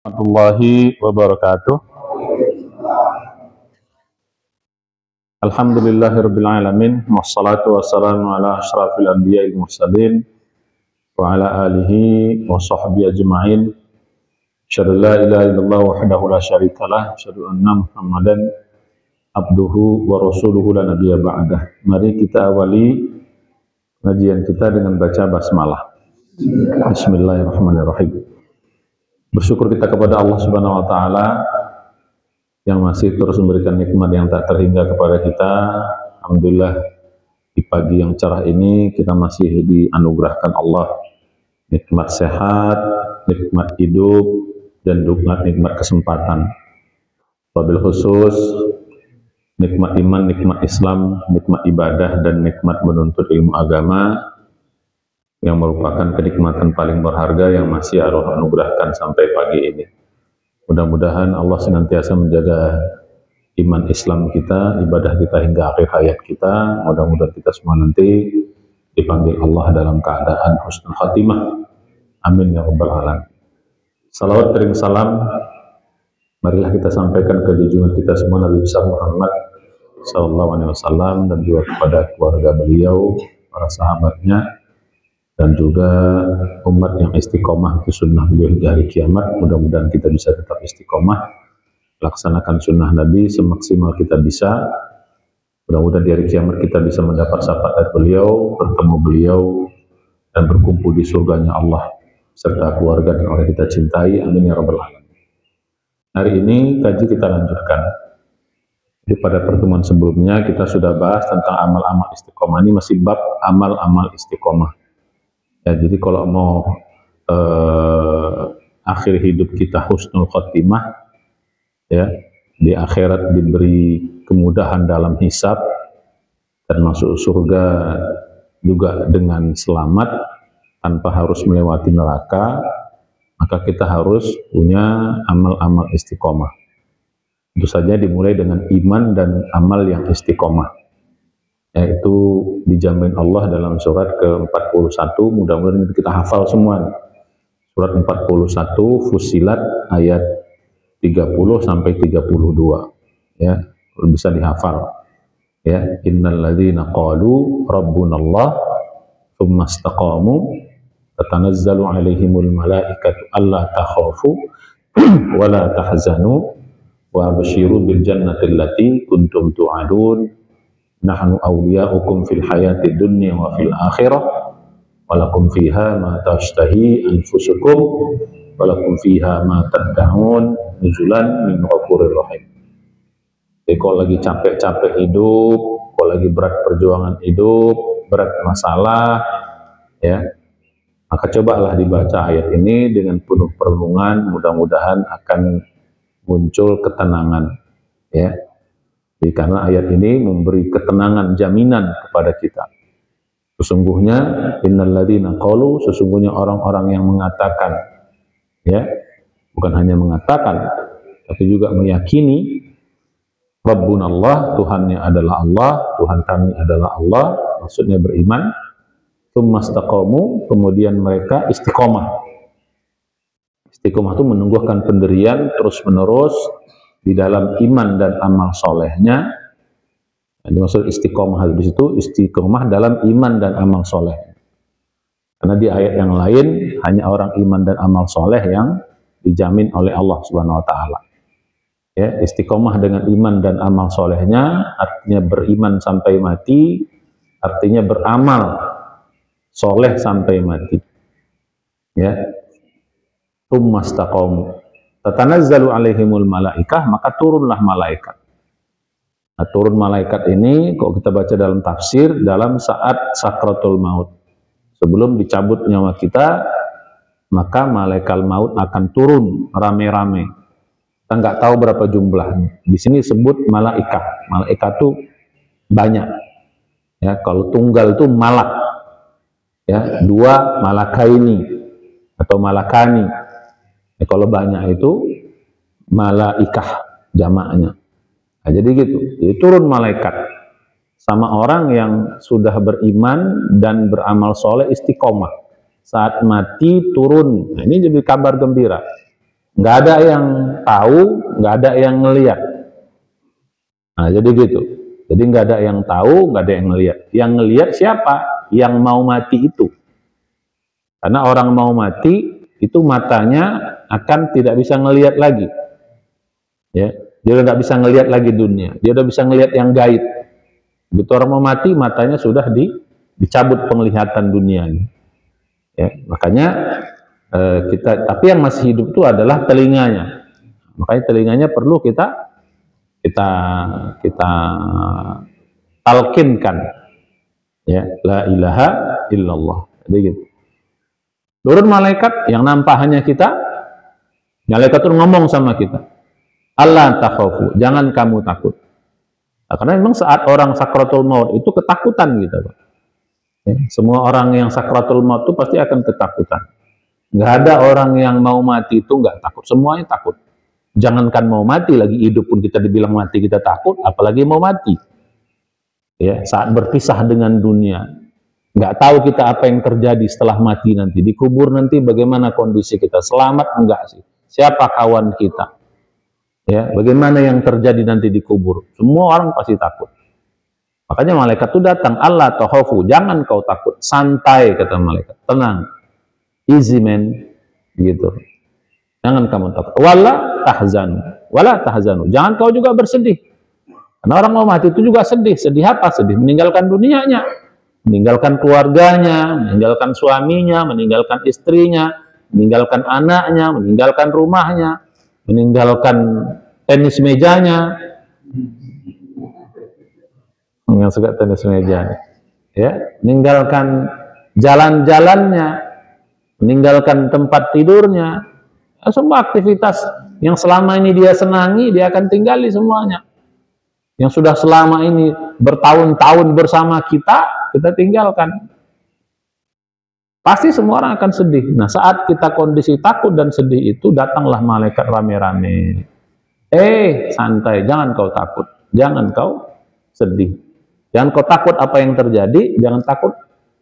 Warahmatullahi wabarakatuh. Alhamdulillahirabbil alamin wassalatu wassalamu ala asyrafil anbiya'il mursalin wa ala alihi wa sahbihi ajma'in. Asyhadu an la ilaha illallah wahdahu la syarikalah, asyhadu anna Muhammadan abduhu wa rasuluhu la nabiyya ba'dah. Mari kita awali kajian kita dengan baca basmalah. Bismillahirrahmanirrahim. Bersyukur kita kepada Allah Subhanahu wa taala yang masih terus memberikan nikmat yang tak terhingga kepada kita. Alhamdulillah, di pagi yang cerah ini kita masih dianugerahkan Allah nikmat sehat, nikmat hidup, dan nikmat kesempatan. Wabil khusus nikmat iman, nikmat Islam, nikmat ibadah, dan nikmat menuntut ilmu agama yang merupakan kenikmatan paling berharga yang masih Allah anugerahkan sampai pagi ini. Mudah-mudahan Allah senantiasa menjaga iman Islam kita, ibadah kita hingga akhir hayat kita. Mudah-mudahan kita semua nanti dipanggil Allah dalam keadaan husnul khatimah. Amin ya rabbal alamin. Salawat kirim salam marilah kita sampaikan ke junjungan kita semua Nabi besar Muhammad sallallahu alaihi wasallam, dan juga kepada keluarga beliau, para sahabatnya, dan juga umat yang istiqomah ke sunnah beliau hingga hari kiamat. Mudah-mudahan kita bisa tetap istiqomah laksanakan sunnah Nabi semaksimal kita bisa. Mudah-mudahan di hari kiamat kita bisa mendapat syafaat beliau, bertemu beliau, dan berkumpul di surganya Allah serta keluarga dan orang kita cintai. Amin ya rabbal alamin. Hari ini kaji kita lanjutkan. Di pada pertemuan sebelumnya kita sudah bahas tentang amal-amal istiqomah. Ini masih bab amal-amal istiqomah. Ya, jadi kalau mau akhir hidup kita husnul khotimah, ya, di akhirat diberi kemudahan dalam hisab dan masuk surga juga dengan selamat tanpa harus melewati neraka, maka kita harus punya amal-amal istiqomah. Tentu saja dimulai dengan iman dan amal yang istiqomah, yaitu dijamin Allah dalam surat ke-41. Mudah-mudahan kita hafal semua nih. Surat 41 Fussilat ayat 30 sampai 32, ya, bisa dihafal, ya. Innal ladzina qalu rabbunallah tsumma istaqamu tatanazzalu alaihimul malaikatu alla takhafu wa la tahzanu wa abshiru bil jannati allati kuntum tu'adun nahnu awliya'ukum fil hayati dunya wa fil akhirah walakum fiha ma tashtahi anfusukum walakum fiha ma tad'un nuzulan min ghafurir rahim. Jadi kalau lagi capek-capek hidup, kalau lagi berat perjuangan hidup, berat masalah, ya, maka cobalah dibaca ayat ini dengan penuh perenungan. Mudah-mudahan akan muncul ketenangan, ya. Jadi karena ayat ini memberi ketenangan, jaminan kepada kita. Sesungguhnya innalladzina qalu, sesungguhnya orang-orang yang mengatakan, ya, bukan hanya mengatakan tapi juga meyakini Rabbunallah, Tuhannya adalah Allah, Tuhan kami adalah Allah, maksudnya beriman. Tsumastaqamu, kemudian mereka istiqomah. Istiqomah itu menumbuhkan pendirian terus-menerus di dalam iman dan amal solehnya. Yang dimaksud istiqomah di situ istiqomah dalam iman dan amal soleh. Karena di ayat yang lain hanya orang iman dan amal soleh yang dijamin oleh Allah Subhanahu Wa Taala. Ya, istiqomah dengan iman dan amal solehnya artinya beriman sampai mati, artinya beramal soleh sampai mati. Ya, tsumastaqamu tatanazzalu alaihimul malaikah, maka turunlah malaikat. Nah, turun malaikat ini kalau kita baca dalam tafsir, dalam saat sakratul maut, sebelum dicabut nyawa kita, maka malaikat maut akan turun rame-rame. Kita nggak tahu berapa jumlahnya. Di sini sebut malaikat. Malaikat itu banyak. Ya, kalau tunggal itu malak. Ya, dua malakaini atau malakani. Ya, kalau banyak itu malaikah jamaknya. Nah, jadi gitu. Jadi turun malaikat sama orang yang sudah beriman dan beramal soleh istiqomah. Saat mati turun. Nah, ini jadi kabar gembira. nggak ada yang tahu, nggak ada yang ngelihat. Nah, jadi gitu. Jadi nggak ada yang tahu, nggak ada yang ngelihat. Yang ngelihat siapa? Yang mau mati itu. Karena orang mau mati itu matanya akan tidak bisa ngelihat lagi. Ya, dia udah nggak bisa ngelihat lagi dunia. Dia udah bisa ngelihat yang gaib. Begitu orang mau mati, matanya sudah dicabut penglihatan dunia. Ya, makanya tapi yang masih hidup itu adalah telinganya. Makanya telinganya perlu kita talkinkan, ya, la ilaha illallah. Jadi gitu. Turun malaikat yang nampak hanya kita, malaikat itu ngomong sama kita, Allah takhafu, jangan kamu takut. Nah, karena memang saat orang sakratul maut itu ketakutan gitu, Pak. Ya, semua orang yang sakratul maut itu pasti akan ketakutan. Nggak ada orang yang mau mati itu nggak takut, semuanya takut. Jangankan mau mati, lagi hidup pun kita dibilang mati kita takut, apalagi mau mati. Ya, saat berpisah dengan dunia, nggak tahu kita apa yang terjadi setelah mati nanti, dikubur nanti bagaimana kondisi kita, selamat enggak sih, siapa kawan kita, ya, bagaimana yang terjadi nanti dikubur, semua orang pasti takut. Makanya malaikat itu datang, Allah takhafu, jangan kau takut, santai kata malaikat, tenang, easy man, gitu. Jangan kamu takut. Wala tahzanu, jangan kau juga bersedih. Karena orang mau mati itu juga sedih. Sedih apa? Sedih meninggalkan dunianya, meninggalkan keluarganya, meninggalkan suaminya, meninggalkan istrinya, meninggalkan anaknya, meninggalkan rumahnya, meninggalkan tenis mejanya. Yang suka tenis meja, ya, meninggalkan jalan-jalannya, meninggalkan tempat tidurnya, semua aktivitas yang selama ini dia senangi, dia akan tinggali semuanya. Yang sudah selama ini bertahun-tahun bersama kita tinggalkan. Pasti semua orang akan sedih. Nah, saat kita kondisi takut dan sedih itu, datanglah malaikat rame-rame. Santai, jangan kau takut, jangan kau sedih. Jangan kau takut apa yang terjadi,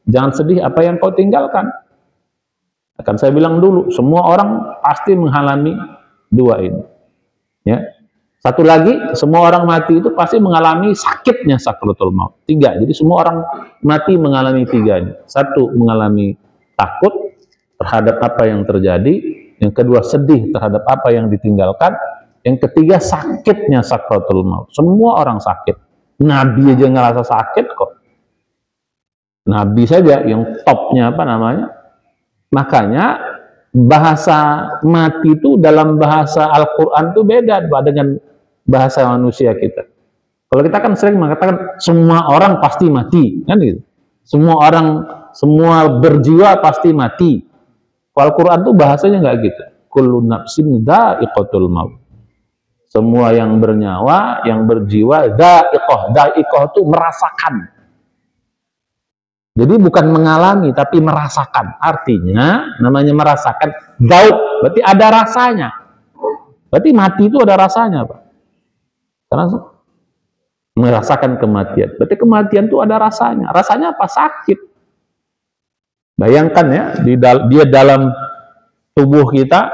jangan sedih apa yang kau tinggalkan. Akan saya bilang dulu, semua orang pasti mengalami dua ini. Ya. Satu lagi, semua orang mati itu pasti mengalami sakitnya sakratul maut. 3. Jadi semua orang mati mengalami 3 ini. 1, mengalami takut terhadap apa yang terjadi. Yang kedua, sedih terhadap apa yang ditinggalkan. Yang ketiga, sakitnya sakratul maut. Semua orang sakit. Nabi aja ngerasa sakit kok. Nabi saja yang topnya apa namanya? Makanya bahasa mati itu dalam bahasa Al-Quran itu beda dengan bahasa manusia kita. Kalau kita kan sering mengatakan semua orang pasti mati, kan gitu. Semua berjiwa pasti mati. Al-Quran itu bahasanya nggak gitu. Kullu nafsin dha'iqatul maut. Semua yang bernyawa, yang berjiwa, dha'iqah itu merasakan. Jadi bukan mengalami, tapi merasakan. Artinya, namanya merasakan, dhauq, berarti ada rasanya. Berarti mati itu ada rasanya, Pak. Karena merasakan kematian. Berarti kematian itu ada rasanya. Rasanya apa? Sakit. Bayangkan ya, dia dalam tubuh kita,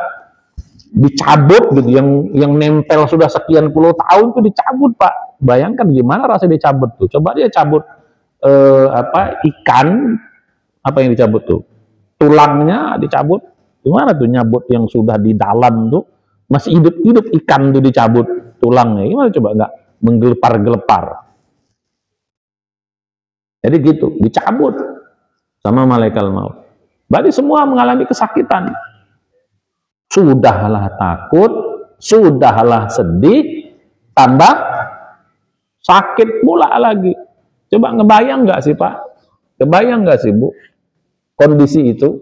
dicabut gitu, yang nempel sudah sekian puluh tahun itu dicabut, Pak. Bayangkan gimana rasanya dicabut tuh. Coba dia cabut ikan, apa yang dicabut tuh? Tulangnya dicabut. Gimana tuh nyabut yang sudah di dalam tuh masih hidup-hidup ikan tuh dicabut tulangnya. Gimana coba, nggak menggelepar-gelepar. Jadi gitu, dicabut sama malaikat maut. Berarti semua mengalami kesakitan. Sudahlah takut, sudahlah sedih, tambah sakit pula lagi. Coba ngebayang nggak sih, Pak? Kebayang nggak sih, Bu? Kondisi itu.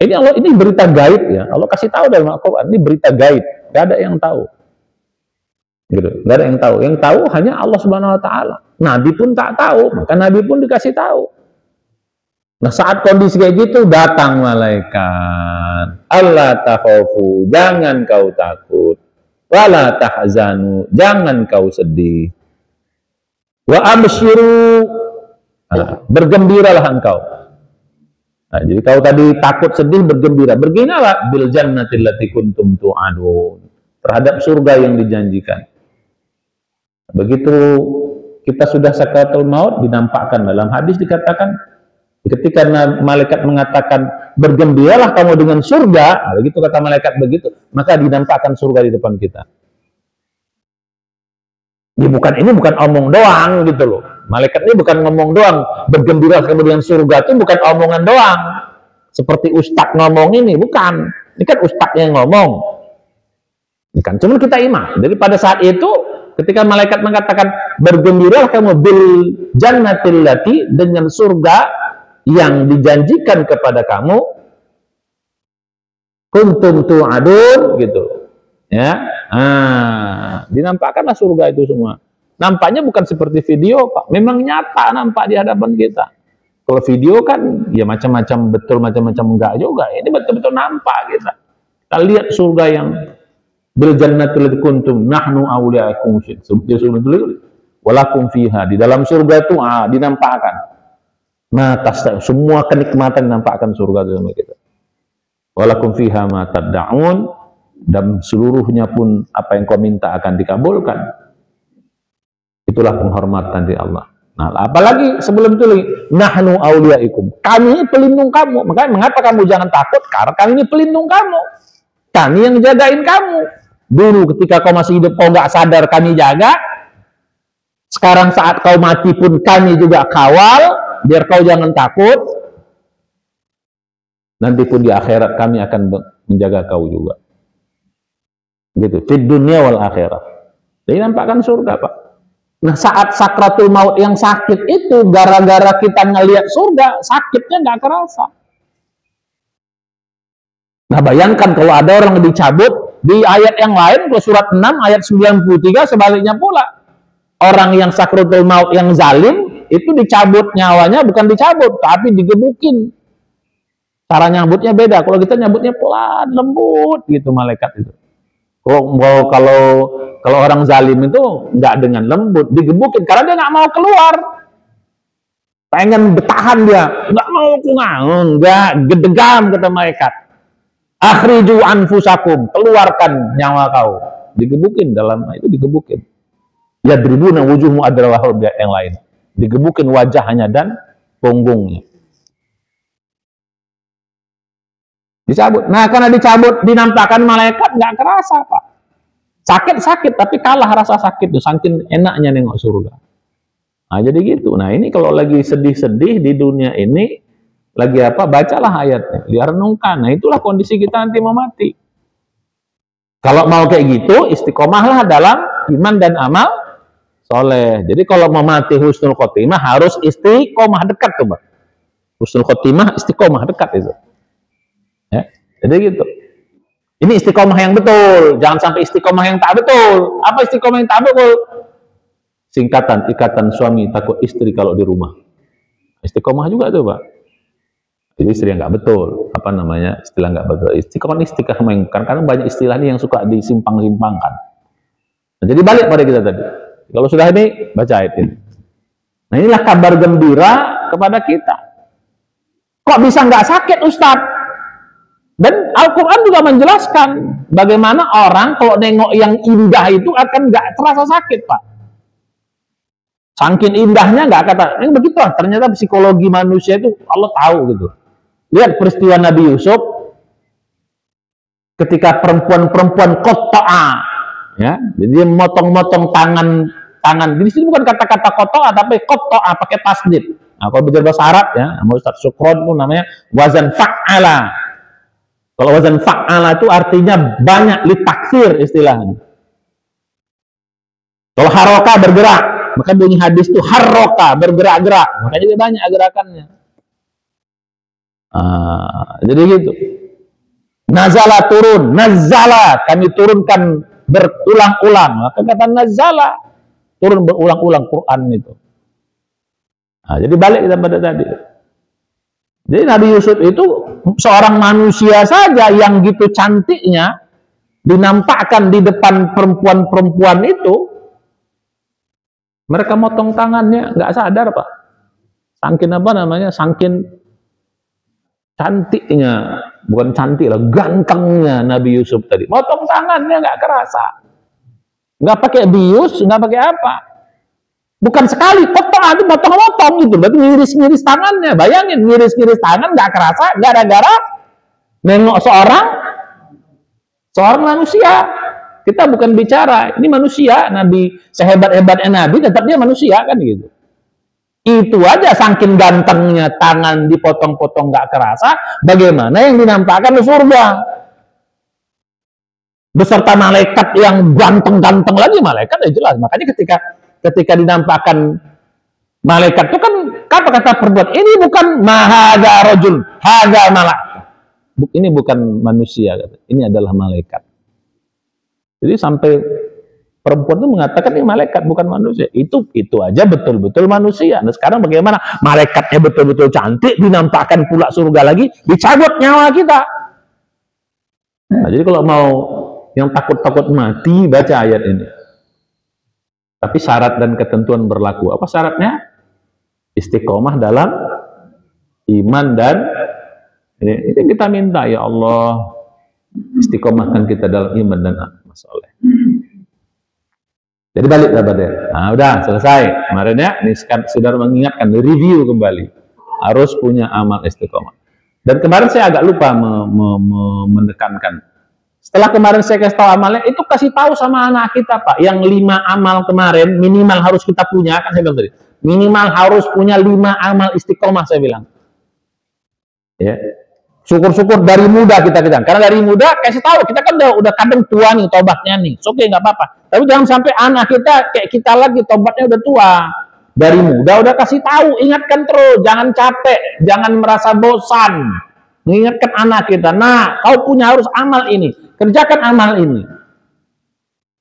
Ini berita gaib ya. Allah kasih tahu dalam Al-Quran, ini berita gaib. Gak ada yang tahu. Gitu. Gak ada yang tahu. Yang tahu hanya Allah Subhanahu Wa Taala. Nabi pun tak tahu, maka Nabi pun dikasih tahu. Nah, saat kondisi kayak gitu, datang malaikat. Allah takhafu, jangan kau takut. Wala tahzanu, jangan kau sedih. Wa absyiru, bergembiralah engkau. Nah, jadi kalau tadi takut, sedih, bergembira. Bergembiralah bil jannatil lati kuntum tu'adun. Terhadap surga yang dijanjikan. Begitu kita sudah sakaratul maut, dinampakkan dalam hadis dikatakan ketika malaikat mengatakan bergembiralah kamu dengan surga, nah, begitu kata malaikat begitu, maka dinampakkan surga di depan kita. Ini bukan omong doang gitu loh. Malaikat ini bukan ngomong doang, bergembira kamu dengan surga itu bukan omongan doang. Seperti ustadz ngomong ini, bukan. Ini kan ustadz yang ngomong. Ini kan cuma kita iman. Jadi pada saat itu ketika malaikat mengatakan bergembiralah kamu bil jannatil lati, dengan surga yang dijanjikan kepada kamu, kuntum tu'adun gitu. Ya. Dinampakkanlah surga itu semua. Nampaknya bukan seperti video, Pak. Memang nyata nampak di hadapan kita. Kalau video kan ya macam-macam betul, macam-macam enggak juga. Ini betul-betul nampak kita. Kita lihat surga yang bil jannatil lati kuntum nahnu awliya'akum fi walakum fiha. Di dalam surga itu dinampakkan. Nah, semua kenikmatan dinampakkan surga itu sama kita. Walakum fiha ma tad'un, dan seluruhnya pun apa yang kau minta akan dikabulkan. Itulah penghormatan di Allah. Nah, apalagi sebelum itu lagi, nahnu awliyaikum, kami ini pelindung kamu. Makanya mengapa kamu jangan takut? Karena kami ini pelindung kamu. Kami yang jagain kamu. Dulu ketika kau masih hidup kau nggak sadar kami jaga. Sekarang saat kau mati pun kami juga kawal, biar kau jangan takut. Nanti pun di akhirat kami akan menjaga kau juga. Gitu. Fid dunya wal akhirat. Jadi nampakkan surga, Pak. Nah, saat sakratul maut yang sakit itu, gara-gara kita ngelihat surga, sakitnya nggak kerasa. Nah, bayangkan kalau ada orang dicabut, di ayat yang lain, kalau surat 6, ayat 93, sebaliknya pula. Orang yang sakratul maut yang zalim, itu dicabut nyawanya, bukan dicabut, tapi digebukin. Cara nyambutnya beda. Kalau kita nyambutnya pelan, lembut, gitu malaikat itu. Kalau orang zalim itu nggak dengan lembut, digebukin karena dia nggak mau keluar, pengen bertahan dia, nggak mau nggak gedegam kata malaikat. Akhriju anfusakum, keluarkan nyawa kau, digebukin dalam itu digebukin. Yadribuna wujuhum adrawahum yang lain, digebukin wajahnya dan punggungnya. Dicabut. Nah, karena dicabut, dinampakkan malaikat, nggak kerasa, Pak. Sakit, tapi kalah rasa sakit tuh, saking enaknya nengok surga. Nah, jadi gitu. Nah, ini kalau lagi sedih-sedih di dunia ini, lagi apa? Bacalah ayatnya, dia renungkan. Nah, itulah kondisi kita nanti mau mati. Kalau mau kayak gitu, istiqomahlah dalam iman dan amal soleh. Jadi kalau mau mati husnul khotimah, harus istiqomah dekat tuh, Pak. Husnul khotimah, istiqomah dekat itu. Ya, jadi gitu. Ini istiqomah yang betul, jangan sampai istiqomah yang tak betul. Apa istiqomah yang tak betul? Singkatan, ikatan suami takut istri kalau di rumah. Istiqomah juga tuh, Pak. Jadi istri yang nggak betul, apa namanya, istilah nggak betul. Istiqomah yang karena banyak istilah ini yang suka disimpang-simpangkan. Nah, jadi balik pada kita tadi. Kalau sudah ini, baca ayat ini. Nah, inilah kabar gembira kepada kita. Kok bisa nggak sakit, Ustadz? Dan Al-Quran juga menjelaskan bagaimana orang kalau nengok yang indah itu akan nggak terasa sakit, Pak. Saking indahnya nggak kata, ini begitu lah. Ternyata psikologi manusia itu Allah tahu gitu. Lihat peristiwa Nabi Yusuf ketika perempuan-perempuan kotoa, ya, jadi motong-motong tangan. Di sini bukan kata-kata kotoa, tapi kotoa pakai tasdid. Nah, kalau bicara bahasa Arab ya, sama Ustaz Sukron itu namanya wazan fa'ala. Kalau wazan fa'ala itu artinya banyak, litaksir istilahnya. Kalau haroka bergerak, maka bunyi hadis itu haroka, bergerak-gerak. Makanya dia banyak gerakannya. Jadi gitu. Nazala turun, nazala kami turunkan berulang-ulang. Maka kata nazala, turun berulang-ulang Quran itu. Jadi balik kita pada tadi. Jadi Nabi Yusuf itu seorang manusia saja yang gitu cantiknya dinampakkan di depan perempuan-perempuan itu, mereka motong tangannya nggak sadar, Pak. Saking apa namanya? Saking cantiknya, bukan cantik lah, gantengnya Nabi Yusuf tadi. Potong tangannya nggak kerasa, nggak pakai bius, nggak pakai apa. Bukan sekali, potong-potong gitu. Berarti ngiris-ngiris tangannya. Bayangin, ngiris-ngiris tangan nggak kerasa, gara-gara nengok seorang manusia. Kita bukan bicara, ini manusia, Nabi sehebat-hebatnya Nabi, tetap dia manusia kan gitu. Itu aja saking gantengnya tangan dipotong-potong nggak kerasa, bagaimana yang dinampakkan di surga? Beserta malaikat yang ganteng-ganteng lagi, malaikat ya jelas. Makanya ketika dinampakkan malaikat itu kan kata perbuat, ini bukan mahada rojul, hada malak. Ini bukan manusia, ini adalah malaikat. Jadi sampai perempuan itu mengatakan ini malaikat bukan manusia. Itu aja betul-betul manusia. Nah sekarang bagaimana malaikatnya betul-betul cantik, dinampakkan pula surga lagi, dicabut nyawa kita. Nah, jadi kalau mau yang takut-takut mati, baca ayat ini. Tapi syarat dan ketentuan berlaku. Apa syaratnya? Istiqomah dalam iman dan ini kita minta, ya Allah, istiqomahkan kita dalam iman dan amal soleh. Jadi balik sahabat ya. Nah, udah selesai. Kemarin ya, ini sudah mengingatkan, review kembali. Harus punya amal istiqomah. Dan kemarin saya agak lupa menekankan. Setelah kemarin saya kasih tahu amalnya, itu kasih tahu sama anak kita, Pak. Yang 5 amal kemarin, minimal harus kita punya, kan saya bilang tadi. Minimal harus punya 5 amal istiqomah, saya bilang. Ya. Syukur-syukur dari muda kita. Karena dari muda, kasih tahu, kita kan udah kadang tua nih, tobatnya nih. Oke, nggak apa-apa. Tapi jangan sampai anak kita, kayak kita lagi, tobatnya udah tua. Dari muda udah kasih tahu, ingatkan terus, jangan capek, jangan merasa bosan. Mengingatkan anak kita, nah, kau punya harus amal ini. Kerjakan amal ini.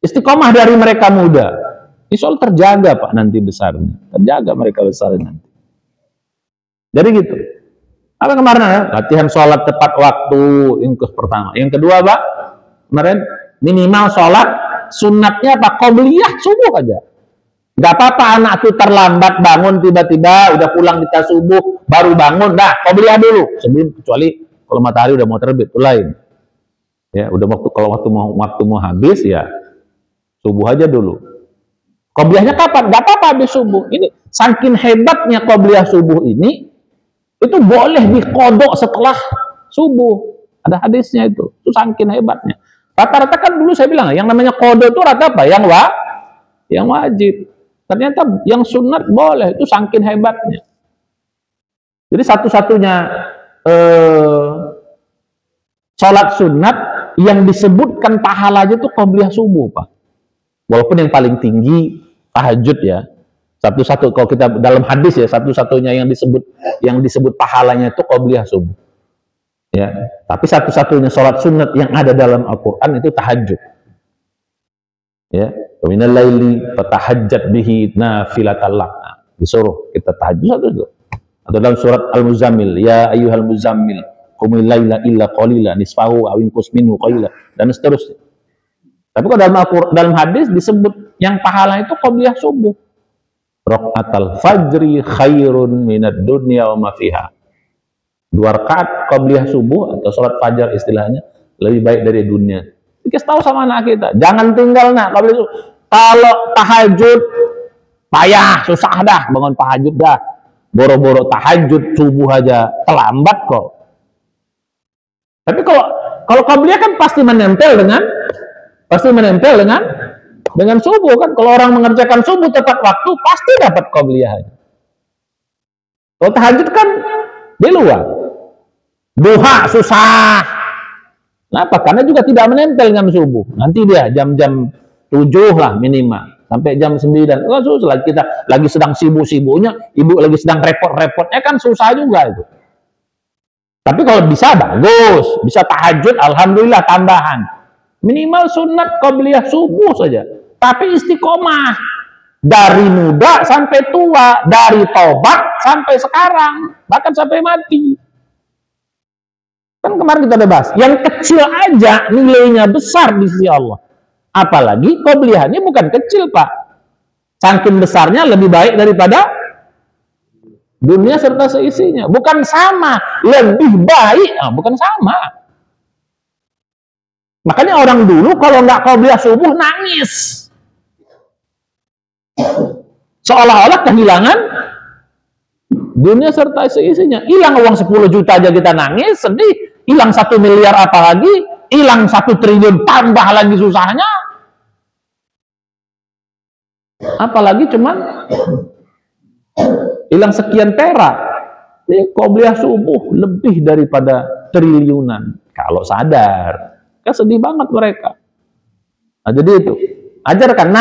Istiqomah dari mereka muda. Insya Allah terjaga, Pak, nanti besarnya. Terjaga mereka besarnya nanti. Jadi gitu. Apa kemarin ya? Latihan sholat tepat waktu, yang pertama. Yang kedua, Pak, kemarin minimal sholat sunatnya Pak, qobliyah subuh aja. Gak apa-apa anak itu terlambat bangun tiba-tiba, udah pulang kita subuh, baru bangun, dah qobliyah dulu. Sebelum, kecuali kalau matahari udah mau terbit, itu lain. Ya, udah kalau waktu mau habis ya subuh aja dulu. Qobliyahnya kapan? Gak apa-apa habis subuh. Ini saking hebatnya qobliyah subuh ini, itu boleh dikodok setelah subuh. Ada hadisnya itu saking hebatnya. Rata-rata kan dulu saya bilang, yang namanya kodok itu rata apa? Yang wajib. Ternyata yang sunat boleh, itu saking hebatnya. Jadi satu-satunya sholat sunat yang disebutkan pahalanya itu qobliyah subuh, Pak. Walaupun yang paling tinggi tahajud ya. Satu-satu kalau kita dalam hadis ya, satu-satunya yang disebut pahalanya itu qobliyah subuh. Ya, tapi satu-satunya sholat sunat yang ada dalam Al-Qur'an itu tahajud. Ya, wa minal laili fatahajjat bihi nafilatan lak. Disuruh kita tahajud satu. Atau dalam surat Al-Muzammil, ya ayyuhal muzammil qumil laila illa qalila nisfahu aw inqus minhu qalila, dan seterusnya. Tapi kalau dalam hadis disebut yang pahala itu qobliyah subuh. Raqatal fajri khairun minad dunya wa ma fiha. 2 rakaat qobliyah subuh atau sholat fajar istilahnya lebih baik dari dunia. Dikasih tahu sama anak kita, jangan tinggal nak qobliyah subuh. Kalau tahajud payah, susah dah bangun tahajud dah. Boro-boro tahajud subuh aja terlambat kok. Tapi kalau qobliyah kan pasti menempel dengan subuh kan. Kalau orang mengerjakan subuh tepat waktu pasti dapat qobliyah. Kalau tahajud kan di luar. Duha susah. Kenapa? Karena juga tidak menempel dengan subuh. Nanti dia jam-jam 7 lah minimal sampai jam 9. Oh, susah. Kita lagi sedang sibuk-sibuknya, ibu lagi sedang repot-repotnya kan susah juga itu. Tapi kalau bisa bagus, bisa tahajud, alhamdulillah tambahan. Minimal sunat qobliyah subuh saja. Tapi istiqomah dari muda sampai tua, dari tobat sampai sekarang, bahkan sampai mati. Kan kemarin kita udah bahas, yang kecil aja nilainya besar di sisi Allah. Apalagi qobliyah ini bukan kecil, Pak. Saking besarnya lebih baik daripada Dunia serta seisinya. Bukan sama, lebih baik. Bukan sama. Makanya orang dulu kalau nggak qobliyah subuh nangis. Seolah-olah kehilangan dunia serta seisinya. Hilang uang 10 juta aja kita nangis, sedih. Hilang 1 miliar apalagi, hilang 1 triliun tambah lagi susahnya. Apalagi cuman hilang sekian perak. Ini qobliyah subuh lebih daripada triliunan. Kalau sadar. Kan sedih banget mereka. Nah, jadi itu. Ajarkan,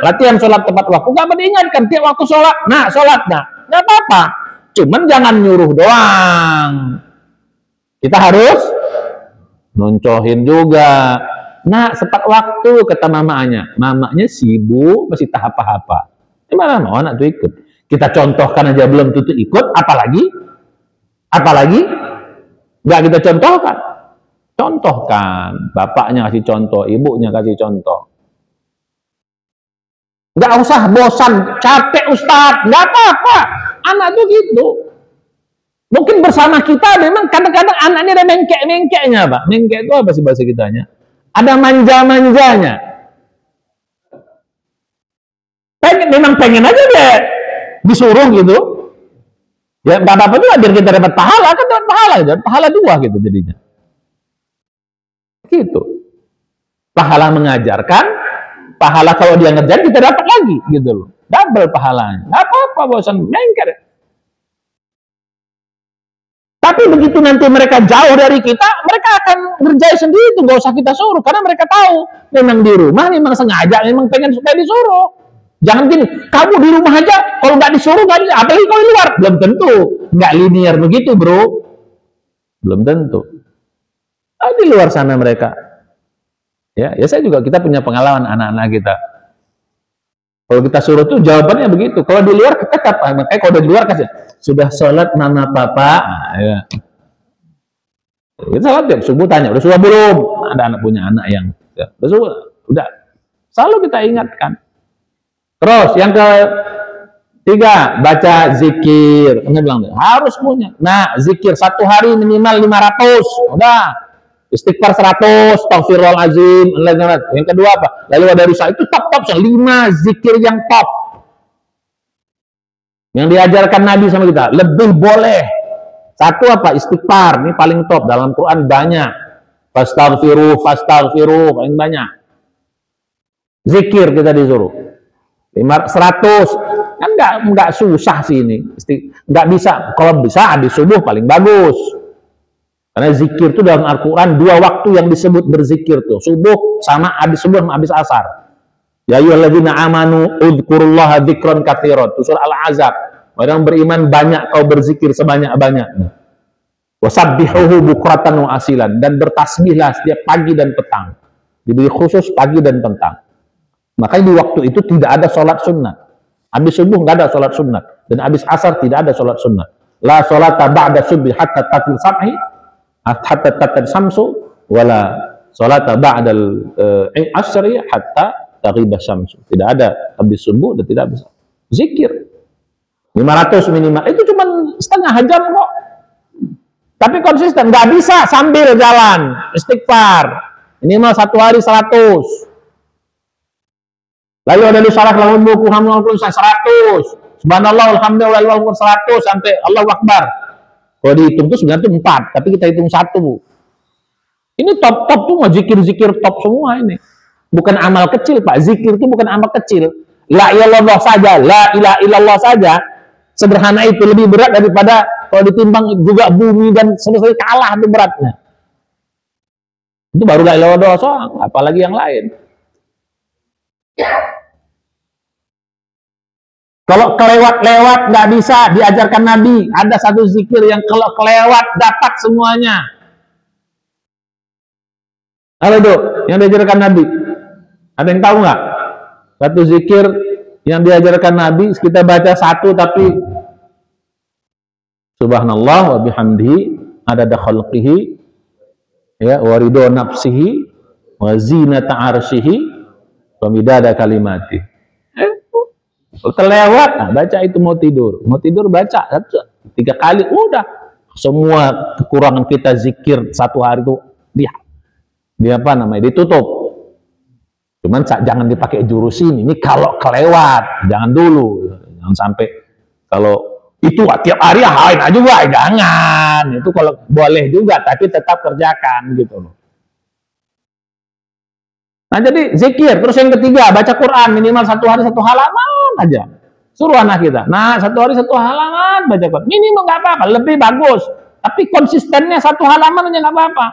latihan sholat tepat waktu. Gak diingatkan tiap waktu sholat. Sholat, gak apa-apa. Cuman jangan nyuruh doang. Kita harus noncohin juga. Tepat waktu, kata mamanya. Mamanya sibuk, masih tahap apa-apa. Gimana mau anak tuh ikut? Kita contohkan aja belum tentu ikut, apalagi nggak kita contohkan. Contohkan, bapaknya kasih contoh, ibunya kasih contoh. Nggak usah bosan, capek Ustadz, nggak apa-apa. Anak tuh gitu. Mungkin bersama kita memang kadang-kadang anaknya ada mengkek-mengkeknya, Pak. Mengkek itu apa sih bahasa kitanya? Ada manja-manjanya. Memang pengen aja dia disuruh gitu. Ya nggak apa-apa juga biar kita dapat pahala, kan dapat pahala 2 gitu jadinya. Gitu. Pahala mengajarkan, pahala kalau dia ngerjain kita dapat lagi gitu loh. Double pahalanya. Nggak apa-apa bosan mengker. Tapi begitu nanti mereka jauh dari kita, mereka akan ngerjain sendiri itu, nggak usah kita suruh karena mereka tahu memang di rumah memang sengaja memang pengen supaya disuruh. Jangan gini, kamu di rumah aja kalau nggak disuruh nggak bisa, apalagi kalau di luar, belum tentu. Nggak linear begitu, bro. Belum tentu. Di luar sana mereka, ya saya juga, kita punya pengalaman anak-anak kita. Kalau kita suruh tuh jawabannya begitu. Kalau di luar tetap, makanya kalau di luar kasih sudah sholat mama papa. Ya. Kita sholat tiap subuh tanya, udah subuh belum? Ada anak punya anak yang udah subuh, udah. Selalu kita ingatkan. Terus yang ketiga, baca zikir. Ini bilang harus punya. Zikir 1 hari minimal 500. Udah. Istighfar 100, Astaghfirullahaladzim. Yang kedua apa? Lalu ada rusak. Itu top 5 zikir yang top. Yang diajarkan Nabi sama kita. Lebih boleh. 1 apa? Istighfar. Ini paling top. Dalam Quran banyak. Fastaghfiru paling banyak. Zikir kita disuruh. 100. Kan nggak susah sih ini. Nggak bisa. Kalau bisa habis subuh paling bagus. Karena zikir itu dalam Al-Quran 2 waktu yang disebut berzikir tuh. Subuh sama habis subuh sama habis asar. Ya ayyuhalladzina amanu udzukurullaha dzikran katsiran. Surah Al-Ahzab. Orang beriman banyak kau berzikir sebanyak-banyaknya. Wasabbihuhu bukratan wa asilan. Dan bertasbihlah setiap pagi dan petang. Diberi khusus pagi dan petang. Makanya di waktu itu tidak ada sholat sunnah. Habis subuh nggak ada sholat sunnah. Dan habis asar tidak ada sholat sunnah. La sholata ba'da subhi hatta tatil sabhi. Hatta tatil samsu. Wala sholata ba'dal asri hatta taghibah syamsu. Tidak ada habis subuh dan tidak bisa. Zikir 500 minimal. Itu cuma setengah jam kok. Tapi konsisten. Nggak bisa sambil jalan. Istighfar. Ini mah 1 hari 100. Lalu ada di salah lawan buku hamil 100. Subhanallah alhamdulillah 100 sampai Allahu Akbar. Kalau dihitung itu sebenarnya itu 4, tapi kita hitung 1. Ini top-top tuh mah zikir-zikir top semua ini. Bukan amal kecil, Pak. Zikir itu bukan amal kecil. La ilallah saja, la ilaha illallah saja. Sederhana itu lebih berat daripada kalau ditimbang juga bumi dan selesai kalah itu beratnya. Itu baru la ilaha illallah soal, apalagi yang lain. Kalau kelewat-lewat nggak bisa, diajarkan Nabi. Ada satu zikir yang kalau kelewat dapat semuanya. Apa itu yang diajarkan Nabi? Ada yang tahu nggak? Satu zikir yang diajarkan Nabi, kita baca 1 tapi Subhanallah wa bihamdihi adada khalqihi ya wa ridho nafsihi wa zinata arsyihi wa midada kalimati. Kalau terlewat, nah baca itu mau tidur baca 3 kali, udah semua kekurangan kita zikir satu hari itu dia apa namanya ditutup. Cuman jangan dipakai jurus ini kalau kelewat, jangan dulu, jangan sampai kalau itu tiap hari hain aja juga, jangan. Itu kalau boleh juga, tapi tetap kerjakan gitu loh. Nah jadi zikir, terus yang ketiga baca Quran minimal 1 hari 1 halaman aja. Suruh anak kita, nah 1 hari 1 halaman baca Quran, minimal nggak apa-apa, lebih bagus. Tapi konsistennya 1 halaman aja nggak apa-apa.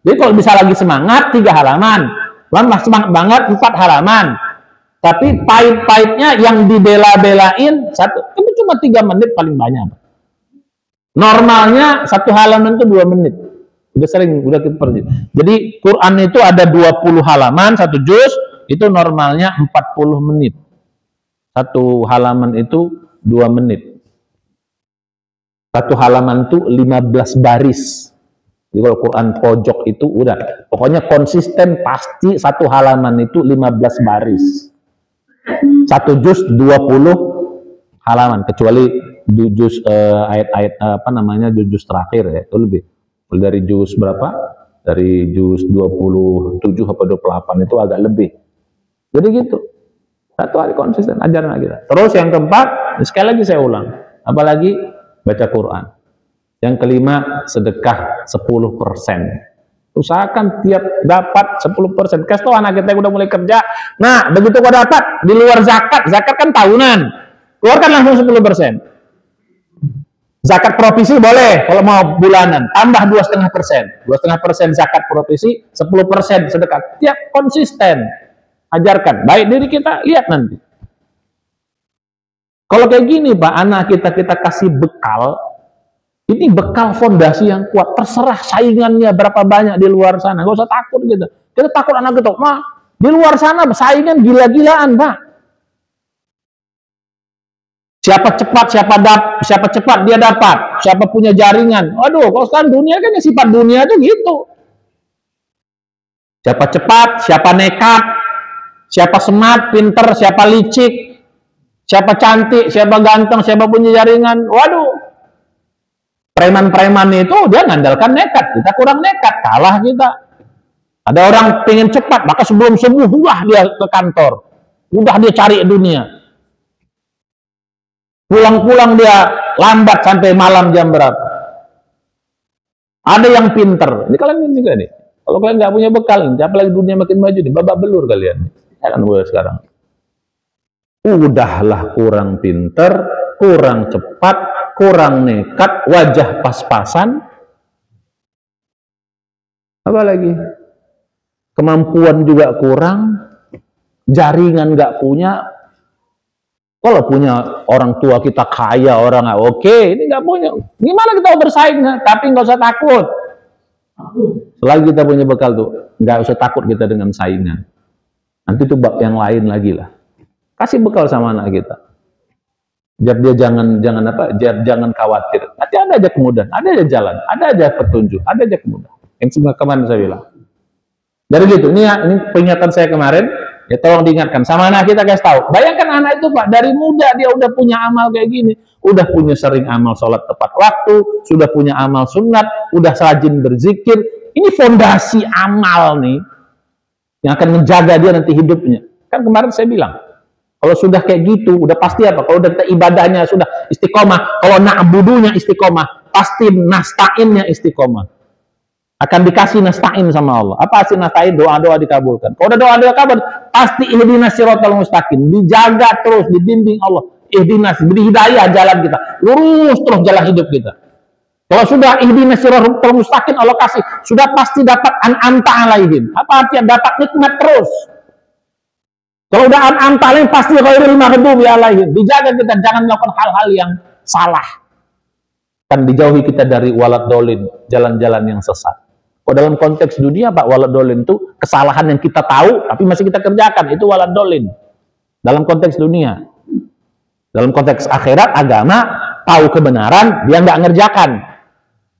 Jadi kalau bisa lagi semangat 3 halaman, semangat banget 4 halaman. Tapi pahit-pahitnya yang dibela-belain itu cuma 3 menit paling banyak. Normalnya 1 halaman itu 2 menit. Udah kita pergi. Jadi Quran itu ada 20 halaman, 1 juz, itu normalnya 40 menit. 1 halaman itu 2 menit. 1 halaman itu 15 baris. Jadi kalau Quran pojok itu udah, pokoknya konsisten pasti 1 halaman itu 15 baris. 1 juz 20 halaman, kecuali juz ayat-ayat apa namanya juz terakhir ya, itu lebih. Dari juz berapa? Dari juz 27 atau 28 itu agak lebih. Jadi gitu. 1 hari konsisten ajaran kita. Terus yang keempat, sekali lagi saya ulang, apalagi baca Quran. Yang kelima, sedekah 10%. Usahakan tiap dapat 10%. Kasih tahu anak kita yang udah mulai kerja. Nah, begitu kau dapat di luar zakat kan tahunan. Keluarkan langsung 10%. Zakat provisi boleh kalau mau bulanan, tambah 2,5%. 2,5% zakat provisi, 10% sedekah. Tiap konsisten. Ajarkan. Baik diri kita, lihat nanti. Kalau kayak gini Pak, anak kita kasih bekal, ini bekal fondasi yang kuat. Terserah saingannya berapa banyak di luar sana. Gak usah takut gitu. Kita takut anak kita, di luar sana saingan gila-gilaan Pak. Siapa cepat dia dapat. Siapa punya jaringan. Waduh, kalau sekarang dunia kan ya sifat dunia itu gitu. Siapa cepat, siapa nekat, siapa smart, pinter, siapa licik, siapa cantik, siapa ganteng, siapa punya jaringan. Waduh. Preman-preman itu dia ngandalkan nekat. Kita kurang nekat, kalah kita. Ada orang pengen cepat, maka sebelum subuh udah dia ke kantor. Udah dia cari dunia. Pulang-pulang dia lambat sampai malam jam berapa. Ada yang pinter. Ini kalian juga nih. Kalau kalian nggak punya bekal, apalagi dunia makin maju nih, babak belur kalian. Jangan boleh sekarang. Udahlah kurang pinter, kurang cepat, kurang nekat, wajah pas-pasan. Apa lagi? Kemampuan juga kurang, jaringan nggak punya. Kalau punya orang tua kita kaya, orang oke, ini nggak punya. Gimana kita bersaing? Tapi nggak usah takut. Selagi kita punya bekal tuh, nggak usah takut kita dengan saingan. Nanti tuh bab yang lain lagi lah. Kasih bekal sama anak kita. Biar dia jangan khawatir. Nanti ada aja kemudahan, ada aja jalan, ada aja petunjuk, ada aja kemudahan. Yang kemarin saya bilang. Dari gitu, ini peringatan saya kemarin. Ya tolong diingatkan sama anak kita, kasih tahu. Bayangkan anak itu Pak, dari muda dia udah punya amal kayak gini, udah punya sering amal sholat tepat waktu, sudah punya amal sunat, udah rajin berzikir. Ini fondasi amal nih yang akan menjaga dia nanti hidupnya. Kan kemarin saya bilang, kalau sudah kayak gitu, udah pasti apa? Kalau udah kita ibadahnya sudah istiqomah, kalau na'budunya istiqomah, pasti nasta'innya istiqomah. Akan dikasih nasta'in sama Allah. Apa hasil nasta'in? Doa-doa dikabulkan. Kalau udah doa-doa kabul, pasti ihdinas siratal mustaqim. Dijaga terus, dibimbing Allah. Ihdinas, beri hidayah jalan kita. Lurus terus jalan hidup kita. Kalau sudah ihdinas siratal mustaqim Allah kasih, sudah pasti dapat an'amta alaihim. Apa artinya? Dapat nikmat terus. Kalau udah an'amta alaihim, pasti ghairil maghdubi alaihim. Dijaga kita, jangan melakukan hal-hal yang salah. Kan dijauhi kita dari walad dolin, jalan-jalan yang sesat. Kalau dalam konteks dunia Pak, walad dolin itu kesalahan yang kita tahu tapi masih kita kerjakan, itu walad dolin. Dalam konteks dunia. Dalam konteks akhirat, agama, tahu kebenaran, dia nggak ngerjakan.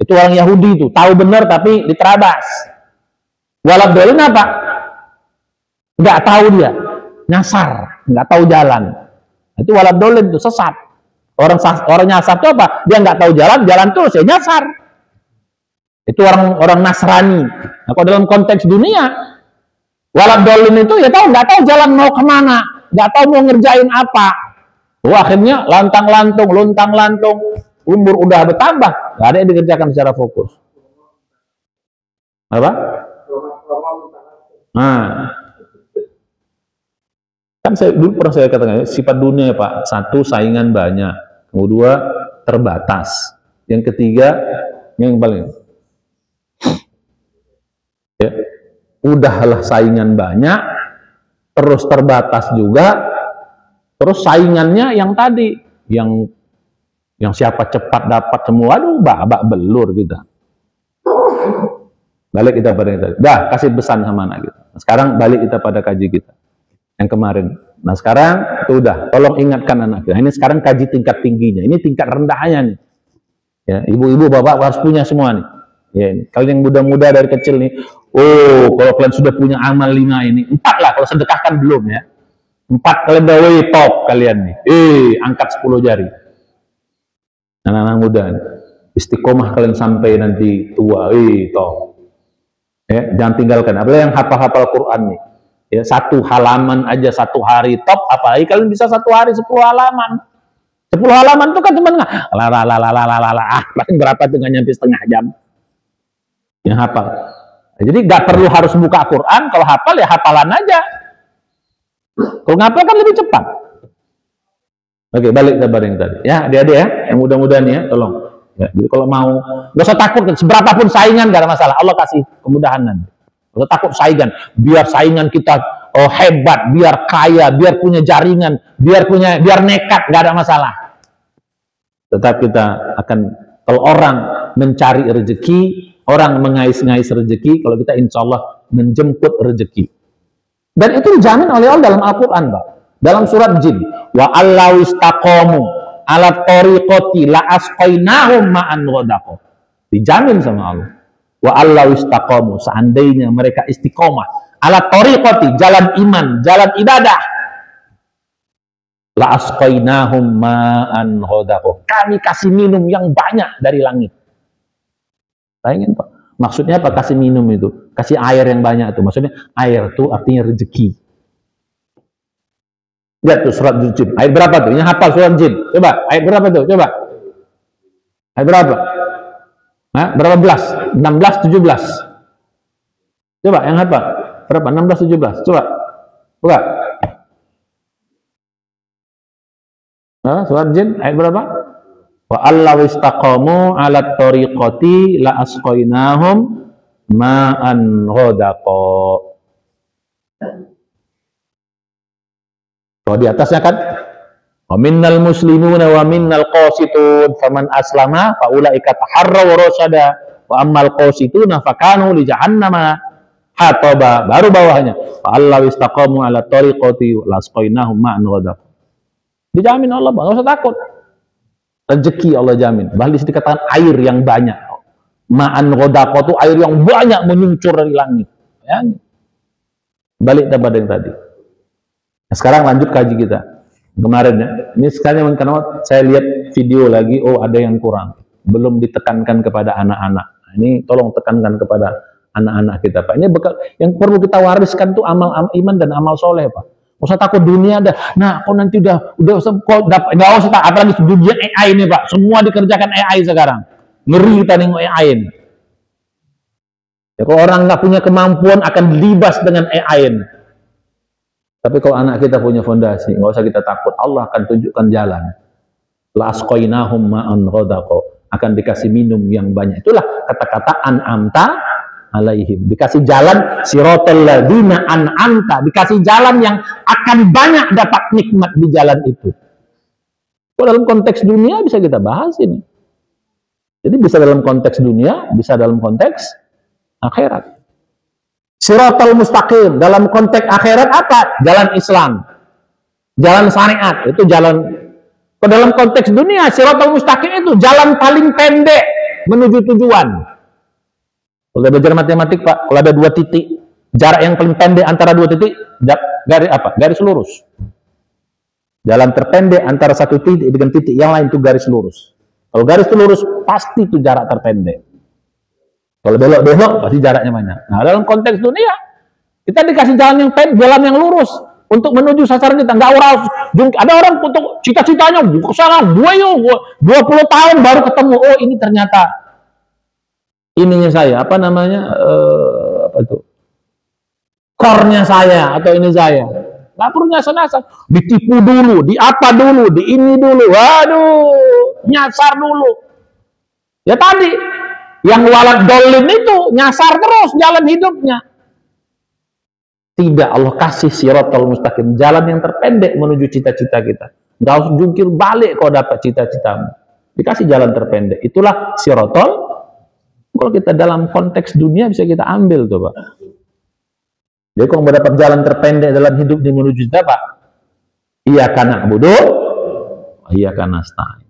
Itu orang Yahudi itu, tahu benar tapi diterabas. Walad dolin apa? Nggak tahu dia, nyasar, nggak tahu jalan. Itu waladolin, itu sesat. Orang nyasar itu apa? Dia nggak tahu jalan terus ya nyasar. Itu orang Nasrani. Nah, kalau dalam konteks dunia, waladolin itu ya nggak tahu jalan mau kemana, nggak tahu mau ngerjain apa. Akhirnya lantang-lantung, luntang-lantung, umur udah bertambah, nggak ada yang dikerjakan secara fokus. Apa? Nah, kan dulu pernah saya katakan, sifat dunia Pak, satu saingan banyak, kedua terbatas, yang ketiga yang paling ya, udahlah saingan banyak, terus terbatas juga, terus saingannya yang tadi, yang siapa cepat dapat semua, aduh babak belur kita. Balik kita pada kita, kasih pesan sama anak kita. Sekarang balik kita pada kaji kita yang kemarin. Nah sekarang itu udah, tolong ingatkan anak kita. Ini sekarang kaji tingkat tingginya, ini tingkat rendahnya nih. Ya, ibu-ibu, bapak harus punya semua nih. Ya, ini. Kalian yang muda-muda dari kecil nih, kalau kalian sudah punya amal 5 ini, 4 lah kalau sedekahkan belum ya. 4 kalian udah top kalian nih. Angkat 10 jari. Anak-anak muda nih. Istiqomah kalian sampai nanti tua, top. Ya, jangan tinggalkan. Apalagi yang hafal-hafal Quran nih. Ya, 1 halaman aja 1 hari top, apalagi kalian bisa 1 hari 10 halaman. 10 halaman itu kan cuma paling berapa tuh, nggak nyampe setengah jam yang hafal. Nah, jadi nggak perlu harus buka Quran, kalau hafal ya hafalan aja. Kalau ngapal kan lebih cepat. Oke, balik ke yang tadi. Ya, adik-adik ya, yang mudah-mudahan ya, tolong. Ya, jadi kalau mau, nggak usah takut, seberapapun saingan nggak ada masalah. Allah kasih kemudahan nanti. Nggak usah takut saingan, biar saingan kita hebat, biar kaya, biar punya jaringan, biar nekat, nggak ada masalah. Tetap kita akan, kalau orang mencari rezeki, orang mengais-ngais rezeki, kalau kita insya Allah menjemput rezeki. Dan itu dijamin oleh Allah dalam Al-Quran, Pak. Dalam surat Jin, wa allau istaqamu ala tariqati la asqainahum ma'an ghadaqah. Dijamin sama Allah. Wa allau istaqamu, seandainya mereka istiqomah ala tariqati, jalan iman, jalan ibadah, la asqainahum ma'an ghadaqah. Kami kasih minum yang banyak dari langit. Bayangin Pak. Maksudnya apa kasih minum itu? Kasih air yang banyak itu. Maksudnya air itu artinya rezeki. Lihat tuh surat Jin. Ayat berapa tuh? Yang hafal surat Jin. Coba, ayat berapa tuh? Coba. Ayat berapa? Hah? Berapa belas? 16, 17. Coba yang hafal. Berapa? 16, 17. Coba. Buka. Nah, surat Jin ayat berapa? Wa allaw istaqamu 'ala tariqati la asqainahum ma'an ghadaqah. Kalau di atasnya kan wa minnal muslimuna wa minnal qasitun faman aslama fa ulaika taharraw rasyada wa ammal qasituna fakanu li jahannama hataba. Baru bawahnya fa allaw istaqamu 'ala tariqati la asqainahum ma'an ghadaqah. Dijamin Allah, enggak usah takut. Rezeki Allah jamin. Bahkan disitu dikatakan air yang banyak. Ma'an ghadaqah itu air yang banyak menyuncur dari langit. Ya. Balik kepada yang tadi. Nah, sekarang lanjut kaji kita. Kemarin ya. Ini sekalian karena saya lihat video lagi, ada yang kurang. Belum ditekankan kepada anak-anak. Nah, ini tolong tekankan kepada anak-anak kita, Pak. Ini bekal yang perlu kita wariskan tuh amal iman dan amal soleh, Pak. Usah takut dunia dah. Nah, kok nanti udah nggak usah tak, apalagi dunia AI ini Pak. Semua dikerjakan AI sekarang. Ngeri kita nengok AI ini. Ya, kalau orang nggak punya kemampuan akan libas dengan AI ini. Tapi kalau anak kita punya fondasi, nggak usah kita takut. Allah akan tunjukkan jalan. La asqainahum ma'an ghadaqah. Akan dikasih minum yang banyak. Itulah kata-kata an'amta alaihim. Dikasih jalan siratal ladzina an'amta, dikasih jalan yang akan banyak dapat nikmat di jalan itu. Kalau dalam konteks dunia bisa kita bahas ini. Jadi bisa dalam konteks dunia, bisa dalam konteks akhirat. Siratal mustaqim dalam konteks akhirat apa? Jalan Islam. Jalan syariat, itu jalan. Kalau dalam konteks dunia, siratal mustaqim itu jalan paling pendek menuju tujuan. Kalau belajar matematik Pak, kalau ada 2 titik, jarak yang paling pendek antara 2 titik, garis apa? Garis lurus. Jalan terpendek antara satu titik dengan titik yang lain itu garis lurus. Kalau garis itu lurus, pasti itu jarak terpendek. Kalau belok-belok, pasti jaraknya banyak. Nah, dalam konteks dunia, kita dikasih jalan yang pendek, jalan yang lurus untuk menuju sasaran kita. Nggak harus, ada orang untuk cita-citanya, kesana, gue 20 tahun baru ketemu. Oh, ini ternyata ininya saya, apa namanya, apa itu, core-nya saya, atau ini saya. Nggak perlu nyasar-nyasar, ditipu dulu, di apa dulu, di ini dulu, waduh, nyasar dulu. Ya tadi, yang walad dolin itu nyasar terus jalan hidupnya. Tidak, Allah kasih siratal mustaqim, jalan yang terpendek menuju cita-cita kita. Nggak harus jungkir balik kalau dapat cita-citamu. Dikasih jalan terpendek, itulah siratal. Kalau kita dalam konteks dunia bisa kita ambil tuh Pak. Jadi kalau mau dapat jalan terpendek dalam hidup di menuju cita Pak, iyyaka na'budu wa iyyaka nasta'in.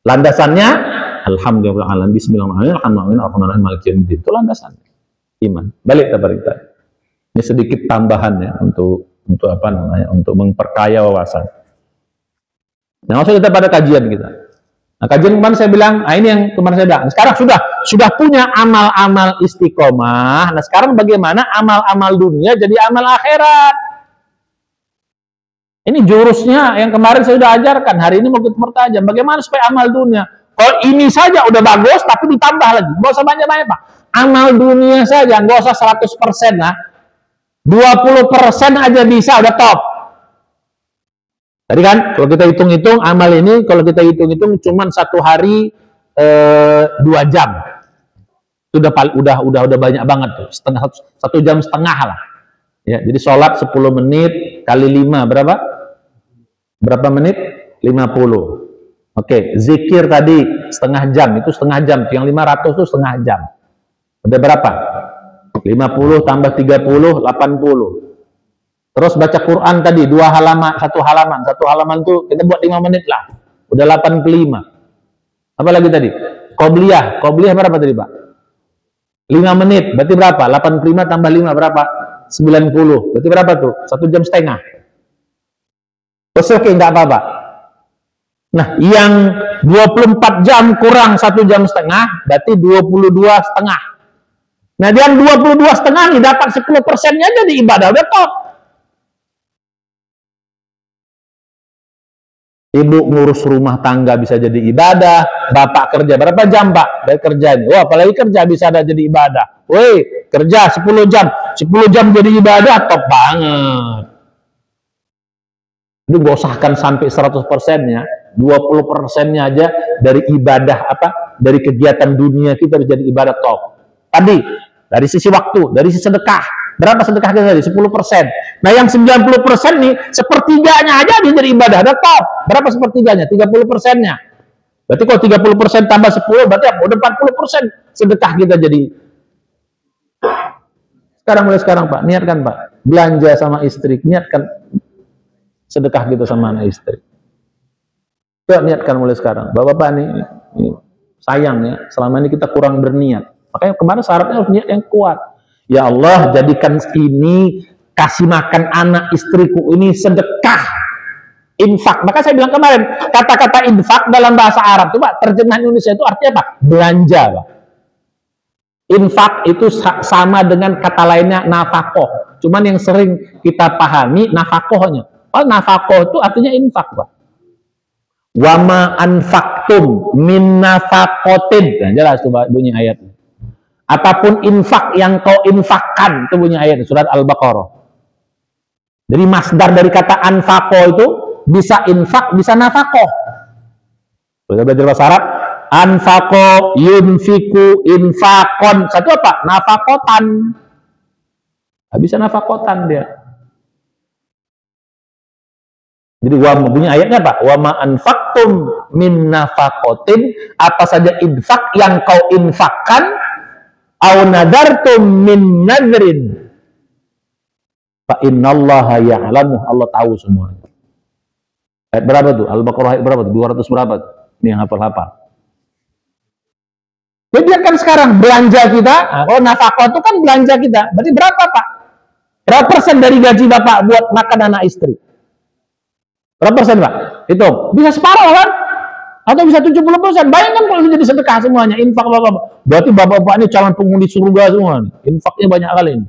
Landasannya alhamdulillah, bismillahirrahmanirrahim, maliki yaumiddin. Itu landasannya. Iman. Balik kepada kita. Ini sedikit tambahan ya untuk apa namanya? Untuk memperkaya wawasan. Nah, langsung kita pada kajian kita. Nah, kajian kemarin saya bilang, ini yang kemarin saya bilang. Sekarang sudah punya amal-amal istiqomah. Nah, sekarang bagaimana amal-amal dunia jadi amal akhirat? Ini jurusnya yang kemarin saya sudah ajarkan. Hari ini mau kita pertajam. Bagaimana supaya amal dunia? Kalau ini saja udah bagus, tapi ditambah lagi. Nggak usah banyak-banyak, Pak. Amal dunia saja, nggak usah 100% lah. 20% aja bisa, udah top. Tadi kan, kalau kita hitung-hitung, amal ini, kalau kita hitung-hitung, cuman 1 hari 2 jam. Itu udah banyak banget tuh. 1 jam setengah lah. Ya, jadi sholat 10 menit kali 5, berapa? Berapa menit? 50. Oke, zikir tadi setengah jam, itu setengah jam. Yang 500 itu setengah jam. Udah berapa? 50 tambah 30, 80. Terus baca Quran tadi, 2 halaman, 1 halaman. 1 halaman tuh kita buat 5 menit lah. Udah 85. Apa lagi tadi? Qobliyah. Qobliyah berapa tadi, Pak? 5 menit. Berarti berapa? 85 tambah 5 berapa? 90. Berarti berapa tuh? 1 jam setengah. Terus oke, nggak apa-apa. Nah, yang 24 jam kurang 1 jam setengah, berarti 22 setengah. Nah, yang 22 setengah nih dapat 10%-nya jadi ibadah, udah top. Ibu ngurus rumah tangga bisa jadi ibadah, bapak kerja berapa jam Pak? Dari kerjanya. Wah, apalagi kerja bisa ada jadi ibadah. Woi, kerja 10 jam. 10 jam jadi ibadah, top banget. Itu gak usahkan sampai 100%-nya. 20%-nya aja dari ibadah apa? Dari kegiatan dunia kita jadi ibadah top. Tadi, dari sisi waktu, dari sisi sedekah. Berapa sedekah kita tadi? 10%. Nah, yang 90% nih, sepertiganya aja dia jadi ibadah, ada top. Berapa sepertiganya? 30%-nya. Berarti kalau 30% tambah 10, berarti apa? Udah 40% sedekah kita jadi. Mulai sekarang Pak, niatkan Pak. Belanja sama istri, niatkan sedekah gitu sama anak istri. Coba niatkan mulai sekarang. Bapak-bapak nih, sayang ya, selama ini kita kurang berniat. Makanya kemarin syaratnya harus niat yang kuat. Ya Allah, jadikan ini kasih makan anak istriku ini sedekah, infak. Maka saya bilang kemarin, kata-kata infak dalam bahasa Arab itu Pak, terjemahan Indonesia itu artinya apa? Belanja Pak. Infak itu sama dengan kata lainnya nafkah. Cuman yang sering kita pahami nafkahnya. Oh, nafkah itu artinya infak Pak. Wama anfaktum min nafaqatin. Nah, jelas tuh bunyi ayatnya. Apapun infak yang kau infakkan, itu bunyi ayat surat Al-Baqarah. Jadi masdar dari kata anfaqo itu bisa infak, bisa nafaqoh. Kita belajar bahasa Arab, anfaqo, yunfiku, infakon. Satu apa? Nafaqotan. Bisa nafaqotan dia. Jadi bunyi ayatnya apa? Wa ma anfaqtum min nafaqatin, apa saja infak yang kau infakkan, au nadartum min nadrin fa innallaha ya'lamu, Allah tahu semuanya. Ayat berapa tuh? Al-Baqarah ayat berapa tuh? 200 berapa tuh? Ini yang hafal-hafal. Jadi kan sekarang belanja kita, kalau nafkah itu kan belanja kita. Berarti berapa Pak? Berapa persen dari gaji Bapak buat makan anak istri? Berapa persen, Pak? Hitung. Bisa separuh kan? Atau bisa 70%. Bayangkan kalau itu jadi sedekah semuanya, infak Bapak. Berarti Bapak-bapak ini calon penghuni surga semua. Infaknya banyak kali ini.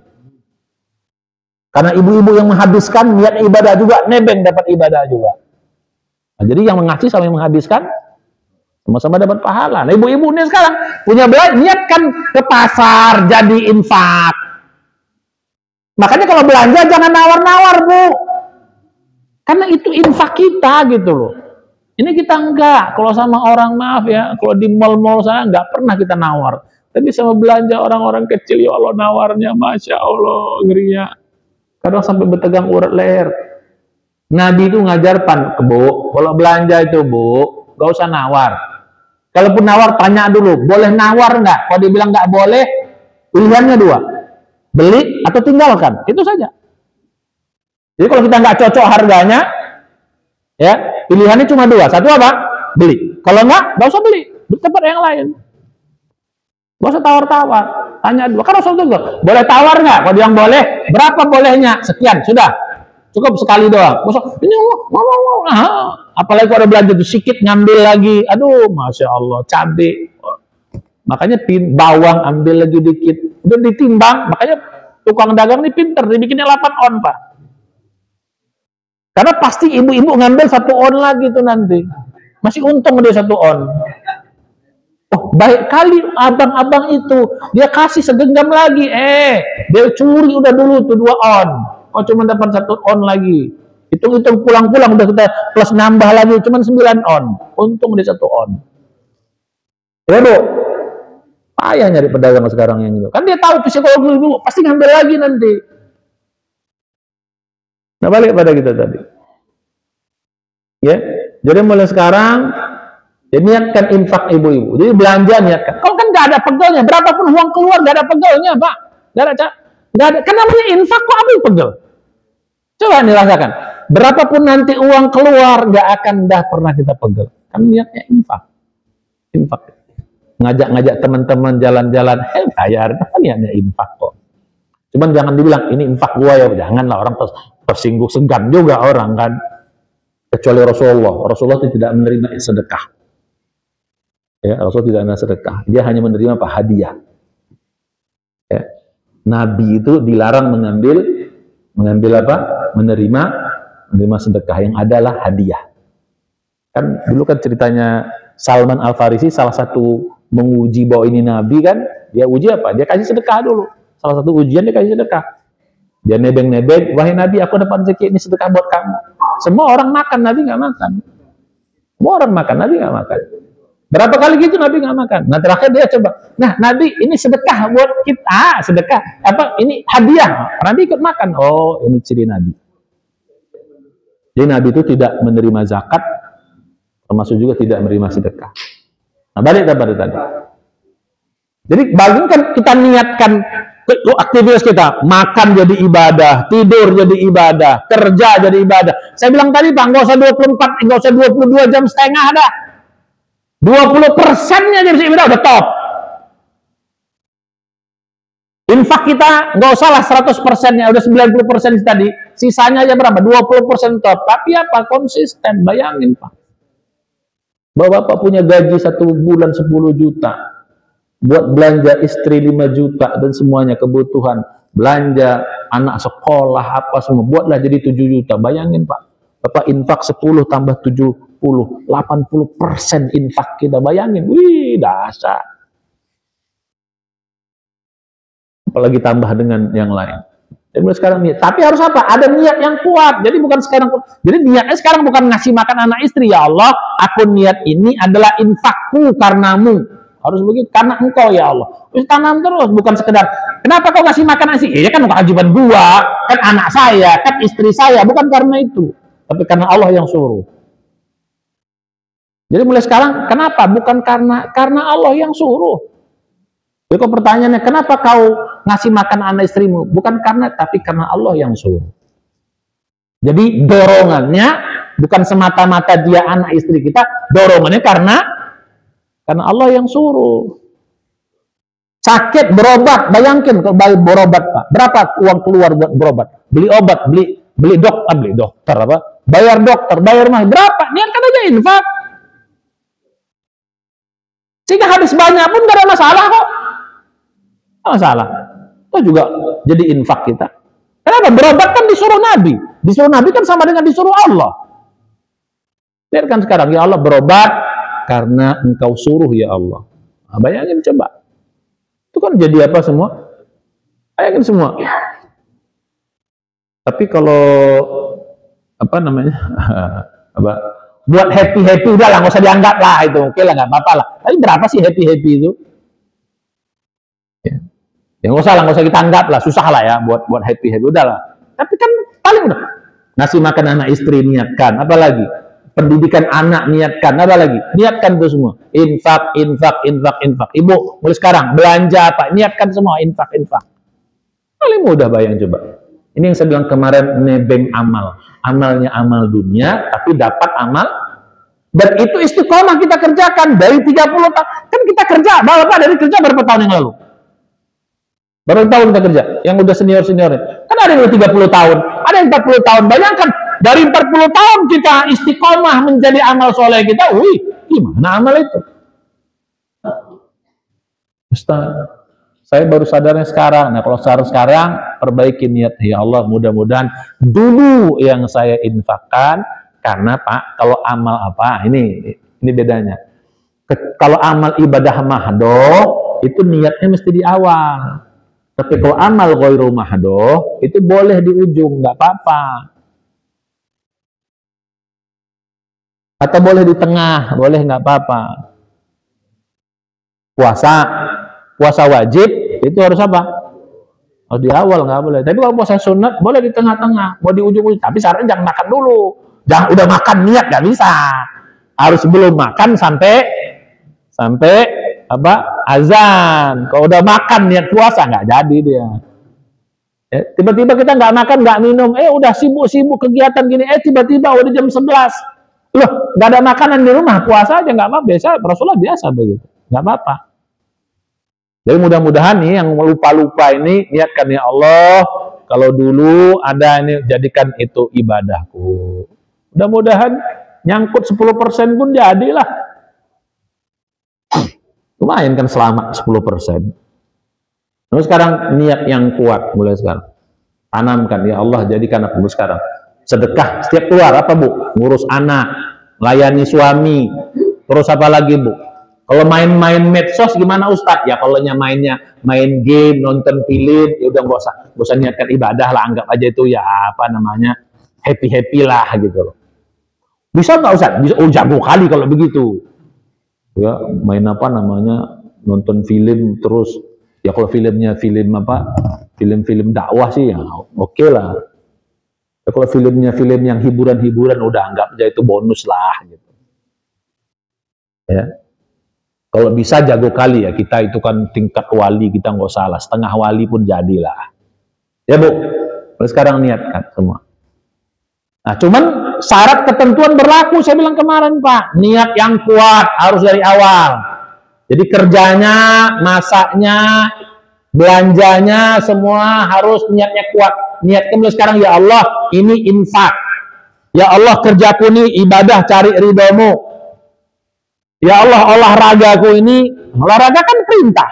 Karena ibu-ibu yang menghabiskan niat ibadah juga, nebeng dapat ibadah juga. Nah, jadi yang mengasih sama yang menghabiskan sama-sama dapat pahala. Nah, ibu-ibu ini sekarang punya belanja, niatkan ke pasar jadi infak. Makanya kalau belanja jangan nawar-nawar, Bu. Karena itu infak kita gitu loh. Ini kita enggak. Kalau sama orang, maaf ya, kalau di mal-mal sana enggak pernah kita nawar. Tapi sama belanja orang-orang kecil, ya Allah nawarnya, Masya Allah, ngerinya. Kadang sampai bertegang urat leher. Nabi itu ngajar Bu, kalau belanja itu Bu, nggak usah nawar. Kalaupun nawar, tanya dulu, boleh nawar nggak? Kalau dibilang nggak boleh, pilihannya dua, beli atau tinggalkan, itu saja. Jadi kalau kita nggak cocok harganya, ya pilihannya cuma dua, satu apa? Beli. Kalau nggak usah beli tempat yang lain. Nggak usah tawar-tawar, tanya dulu. Kan Rasulullah boleh tawar nggak? Kalau dia boleh, berapa bolehnya? Sekian, sudah. Cukup sekali doang. Ini apalagi kalau ada belanja itu sedikit ngambil lagi. Aduh, Masya Allah, cabai. Makanya bawang ambil lagi dikit. Udah ditimbang, makanya tukang dagang ini pinter, dibikinnya 8 on, Pak. Karena pasti ibu-ibu ngambil 1 on lagi tuh nanti. Masih untung dia 1 on. Oh, baik kali abang-abang itu, dia kasih segenggam lagi, dia curi udah dulu tuh 2 on, cuma dapat 1 on lagi, hitung-hitung pulang-pulang udah kita plus nambah lagi, cuma 9 on, untung dia 1 on. Ya Bu, payah nyari pedagang sekarang yang itu, kan dia tahu psikologi dulu, pasti ngambil lagi nanti. Nah balik pada kita tadi, ya, jadi mulai sekarang, ya, niatkan infak ibu-ibu. Jadi belanja niatkan. Kalau kan nggak ada pegelnya, berapapun uang keluar nggak ada pegelnya, Pak. Nggak ada. Kan namanya infak kok ambil pegel. Coba dirasakan. Berapapun nanti uang keluar nggak akan pernah kita pegel. Kan niatnya infak. Infak. Ngajak-ngajak teman-teman jalan-jalan, bayar. Kan niatnya infak kok. Cuman jangan dibilang ini infak gua ya. Janganlah orang tersinggung, segan juga orang kan. Kecuali Rasulullah itu tidak menerima sedekah. Ya, Rasul tidak menerima sedekah. Dia hanya menerima apa? Hadiah. Ya. Nabi itu dilarang mengambil apa? Menerima sedekah yang adalah hadiah. Kan dulu kan ceritanya Salman Al-Farisi salah satu menguji bahwa ini Nabi kan, dia uji apa? Dia kasih sedekah dulu. Salah satu ujian dia kasih sedekah. Dia nebeng-nebeng, wahai Nabi, aku dapat rezeki ini sedekah buat kamu. Semua orang makan, Nabi nggak makan. Semua orang makan, Nabi nggak makan. Berapa kali gitu Nabi nggak makan. Nah terakhir dia coba, nah Nabi ini sedekah buat kita, sedekah apa? Ini hadiah. Nabi ikut makan. Oh ini ciri Nabi. Jadi Nabi itu tidak menerima zakat, termasuk juga tidak menerima sedekah. Nah balik kepada tadi. Jadi bayangkan kita niatkan aktivitas kita, makan jadi ibadah, tidur jadi ibadah, kerja jadi ibadah. Saya bilang tadi Pak, nggak usah 24, nggak usah 22 jam setengah dah. 20%-nya jadi ibadah udah top. Infak kita nggak usah lah 100%-nya, udah 90% tadi. Sisanya aja berapa? 20% top. Tapi apa? Konsisten. Bayangin Pak. Bapak punya gaji 1 bulan 10 juta. Buat belanja istri 5 juta dan semuanya kebutuhan. Belanja anak sekolah apa semua. Buatlah jadi 7 juta. Bayangin Pak. Bapak infak 10 tambah 70. 80% infak kita. Bayangin. Wih dahsyat. Apalagi tambah dengan yang lain. Jadi sekarang niat. Tapi harus apa? Ada niat yang kuat. Jadi bukan sekarang. Jadi niatnya sekarang bukan ngasih makan anak istri. Ya Allah, aku niat ini adalah infakku karenamu. Harus begitu. Karena engkau ya Allah. Terus tanam terus. Bukan sekedar. Kenapa kau kasih makan nasi? Ya kan kewajiban gua. Kan anak saya. Kan istri saya. Bukan karena itu. Tapi karena Allah yang suruh. Jadi mulai sekarang. Kenapa? Bukan karena Allah yang suruh. Jadi kok pertanyaannya, kenapa kau ngasih makan anak istrimu? Bukan karena, tapi karena Allah yang suruh. Jadi dorongannya bukan semata-mata dia anak istri kita, dorongannya karena Allah yang suruh. Sakit, berobat, bayangkan kalau berobat Pak, berapa uang keluar buat berobat? Beli obat, beli dokter apa? bayar dokter, bayar mahal, berapa? Niatkan aja infak. Sehingga habis banyak pun gak ada masalah kok. Gak masalah. Itu juga jadi infak kita. Kenapa? Berobat kan disuruh Nabi. Disuruh Nabi kan sama dengan disuruh Allah. Lihat kan sekarang, ya Allah berobat karena engkau suruh ya Allah. Nah, bayangin coba. Itu kan jadi apa semua? Bayangin semua. Tapi kalau apa namanya? apa? Buat happy udah lah, nggak usah dianggap lah itu, oke lah, nggak apa-apa lah. Tapi berapa sih happy itu? Ya nggak usah kita anggap lah, susah lah ya buat happy udah lah. Tapi kan paling udah ngasih makan anak istri niatkan, apalagi pendidikan anak niatkan, apalagi niatkan itu semua. Infak. Ibu mulai sekarang belanja apa? Niatkan semua infak. Paling mudah, bayang coba. Ini yang saya bilang kemarin, nebeng amal. Amalnya amal dunia, tapi dapat amal. Dan itu istiqomah kita kerjakan dari 30 tahun. Kan kita kerja, Bapak dari kerja berapa tahun yang lalu? Berapa tahun kita kerja? Yang udah senior. Kan ada yang 30 tahun, ada yang 40 tahun. Bayangkan, dari 40 tahun kita istiqomah menjadi amal soleh kita. Wih, gimana amal itu? Ustaz, saya baru sadarnya sekarang. Nah, kalau sekarang perbaiki niat. Ya Allah, mudah-mudahan dulu yang saya infakkan, karena Pak, kalau amal apa? Ini bedanya. Kalau amal ibadah mahdoh, itu niatnya mesti di awal. Tapi kalau amal ghairu mahdoh, itu boleh di ujung, nggak apa-apa. Atau boleh di tengah, boleh nggak apa-apa. Puasa wajib itu harus apa? Oh, di awal nggak boleh. Tapi kalau puasa sunat boleh di tengah-tengah, mau di ujung-ujung. Tapi syaratnya jangan makan dulu. Jangan udah makan niat nggak bisa. Harus sebelum makan sampai apa? Azan. Kalau udah makan niat puasa nggak jadi dia. Tiba-tiba kita nggak makan nggak minum. Udah sibuk kegiatan gini. Tiba-tiba udah jam 11. Loh, nggak ada makanan di rumah, puasa aja nggak apa-apa. Biasa Rasulullah biasa begitu. Nggak apa-apa. Jadi mudah-mudahan nih yang lupa-lupa ini niatkan, ya Allah, kalau dulu ada ini, jadikan itu ibadahku. Mudah-mudahan nyangkut 10% pun jadilah. Lumayan kan selama 10%. Lalu sekarang niat yang kuat mulai sekarang. Tanamkan, ya Allah jadikan aku sekarang. Sedekah setiap keluar apa Bu? Ngurus anak, melayani suami, terus apa lagi Bu? Kalau main-main medsos gimana Ustadz? Ya kalau mainnya main game, nonton film, ya udah nggak usah niatkan ibadah lah, anggap aja itu ya apa namanya happy lah gitu loh. Bisa nggak Ustadz? Bisa, jago kali kalau begitu. Ya main apa namanya nonton film terus, ya kalau filmnya film dakwah sih ya oke lah. Ya, kalau filmnya film yang hiburan udah anggap aja itu bonus lah gitu. Ya. Kalau bisa jago kali ya, kita itu kan tingkat wali, kita nggak salah, setengah wali pun jadilah. Ya Bu, mulai sekarang niatkan semua. Nah cuman syarat ketentuan berlaku, saya bilang kemarin Pak, niat yang kuat harus dari awal. Jadi kerjanya, masaknya, belanjanya, semua harus niatnya kuat. Niatkan mulai sekarang, ya Allah ini infak. Ya Allah kerjaku ini ibadah cari ridhomu. Ya Allah, olahragaku ini, olahraga kan perintah.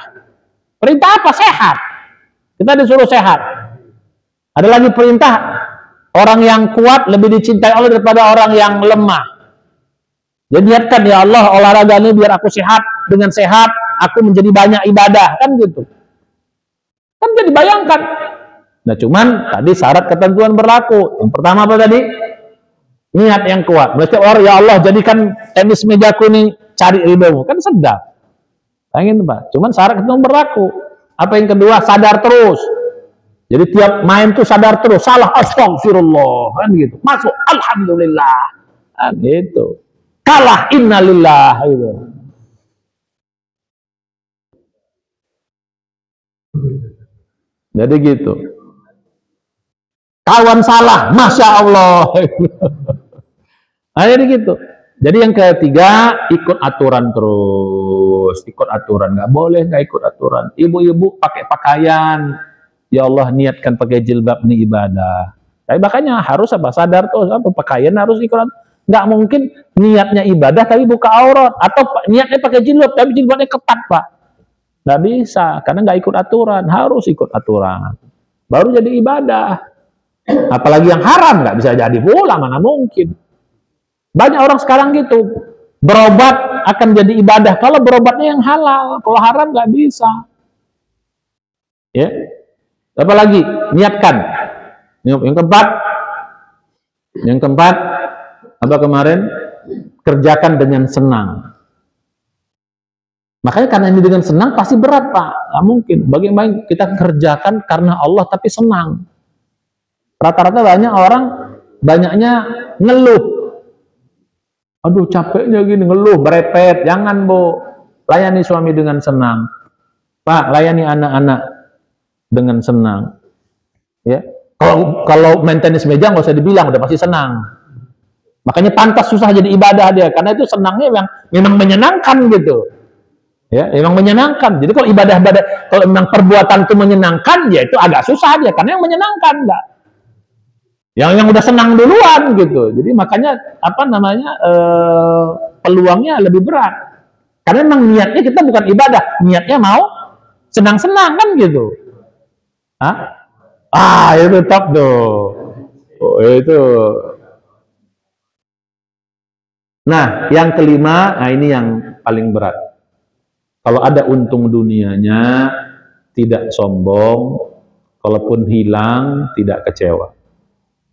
Perintah apa? Sehat. Kita disuruh sehat. Ada lagi perintah, orang yang kuat lebih dicintai Allah daripada orang yang lemah. Jadi niatkan, ya Allah, olahraga ini biar aku sehat. Dengan sehat, aku menjadi banyak ibadah. Kan gitu. Kan jadi bayangkan. Nah cuman, tadi syarat ketentuan berlaku. Yang pertama apa tadi? Niat yang kuat. Berarti orang, ya Allah, jadikan tenis mejaku ini cari ridhomu, kan sedap. Pengen Pak. Cuman syarat itu berlaku. Apa yang kedua? Sadar terus. Jadi tiap main tuh sadar terus. Salah, astagfirullah, kan gitu. Masuk, alhamdulillah, kan gitu. Kalah, innalillah, gitu. Jadi gitu. Kawan salah, masya Allah. Nah, jadi gitu. Jadi yang ketiga, ikut aturan terus. Ikut aturan. Nggak boleh nggak ikut aturan. Ibu-ibu pakai pakaian. Ya Allah, niatkan pakai jilbab ini ibadah. Tapi makanya harus sadar tuh, pakaian harus ikut. Nggak mungkin niatnya ibadah tapi buka aurat, atau niatnya pakai jilbab tapi jilbabnya ketat, Pak. Nggak bisa, karena nggak ikut aturan. Harus ikut aturan, baru jadi ibadah. Apalagi yang haram nggak bisa jadi pula, mana mungkin. Banyak orang sekarang gitu, berobat akan jadi ibadah kalau berobatnya yang halal, kalau haram nggak bisa. Ya, apalagi niatkan. Yang keempat, apa kemarin? Kerjakan dengan senang. Makanya karena ini dengan senang pasti berat, Pak. Nggak mungkin. Bagaimana kita kerjakan karena Allah tapi senang? Rata-rata banyak orang banyaknya ngeluh. Aduh capeknya gini, ngeluh, berepet. Jangan, Bu. Layani suami dengan senang. Pak, layani anak-anak dengan senang. Ya. Kalau main tenis meja nggak usah dibilang, udah pasti senang. Makanya pantas susah jadi ibadah dia, karena itu senangnya memang menyenangkan gitu. Ya, memang menyenangkan. Jadi kalau ibadah-ibadah, kalau memang perbuatan itu menyenangkan, ya itu agak susah dia, karena yang menyenangkan enggak. Yang udah senang duluan gitu. Jadi makanya peluangnya lebih berat. Karena memang niatnya kita bukan ibadah, niatnya mau senang-senang kan gitu. Itu top tuh. Oh, itu. Nah, yang kelima, ini yang paling berat. Kalau ada untung dunianya, tidak sombong, kalaupun hilang, tidak kecewa.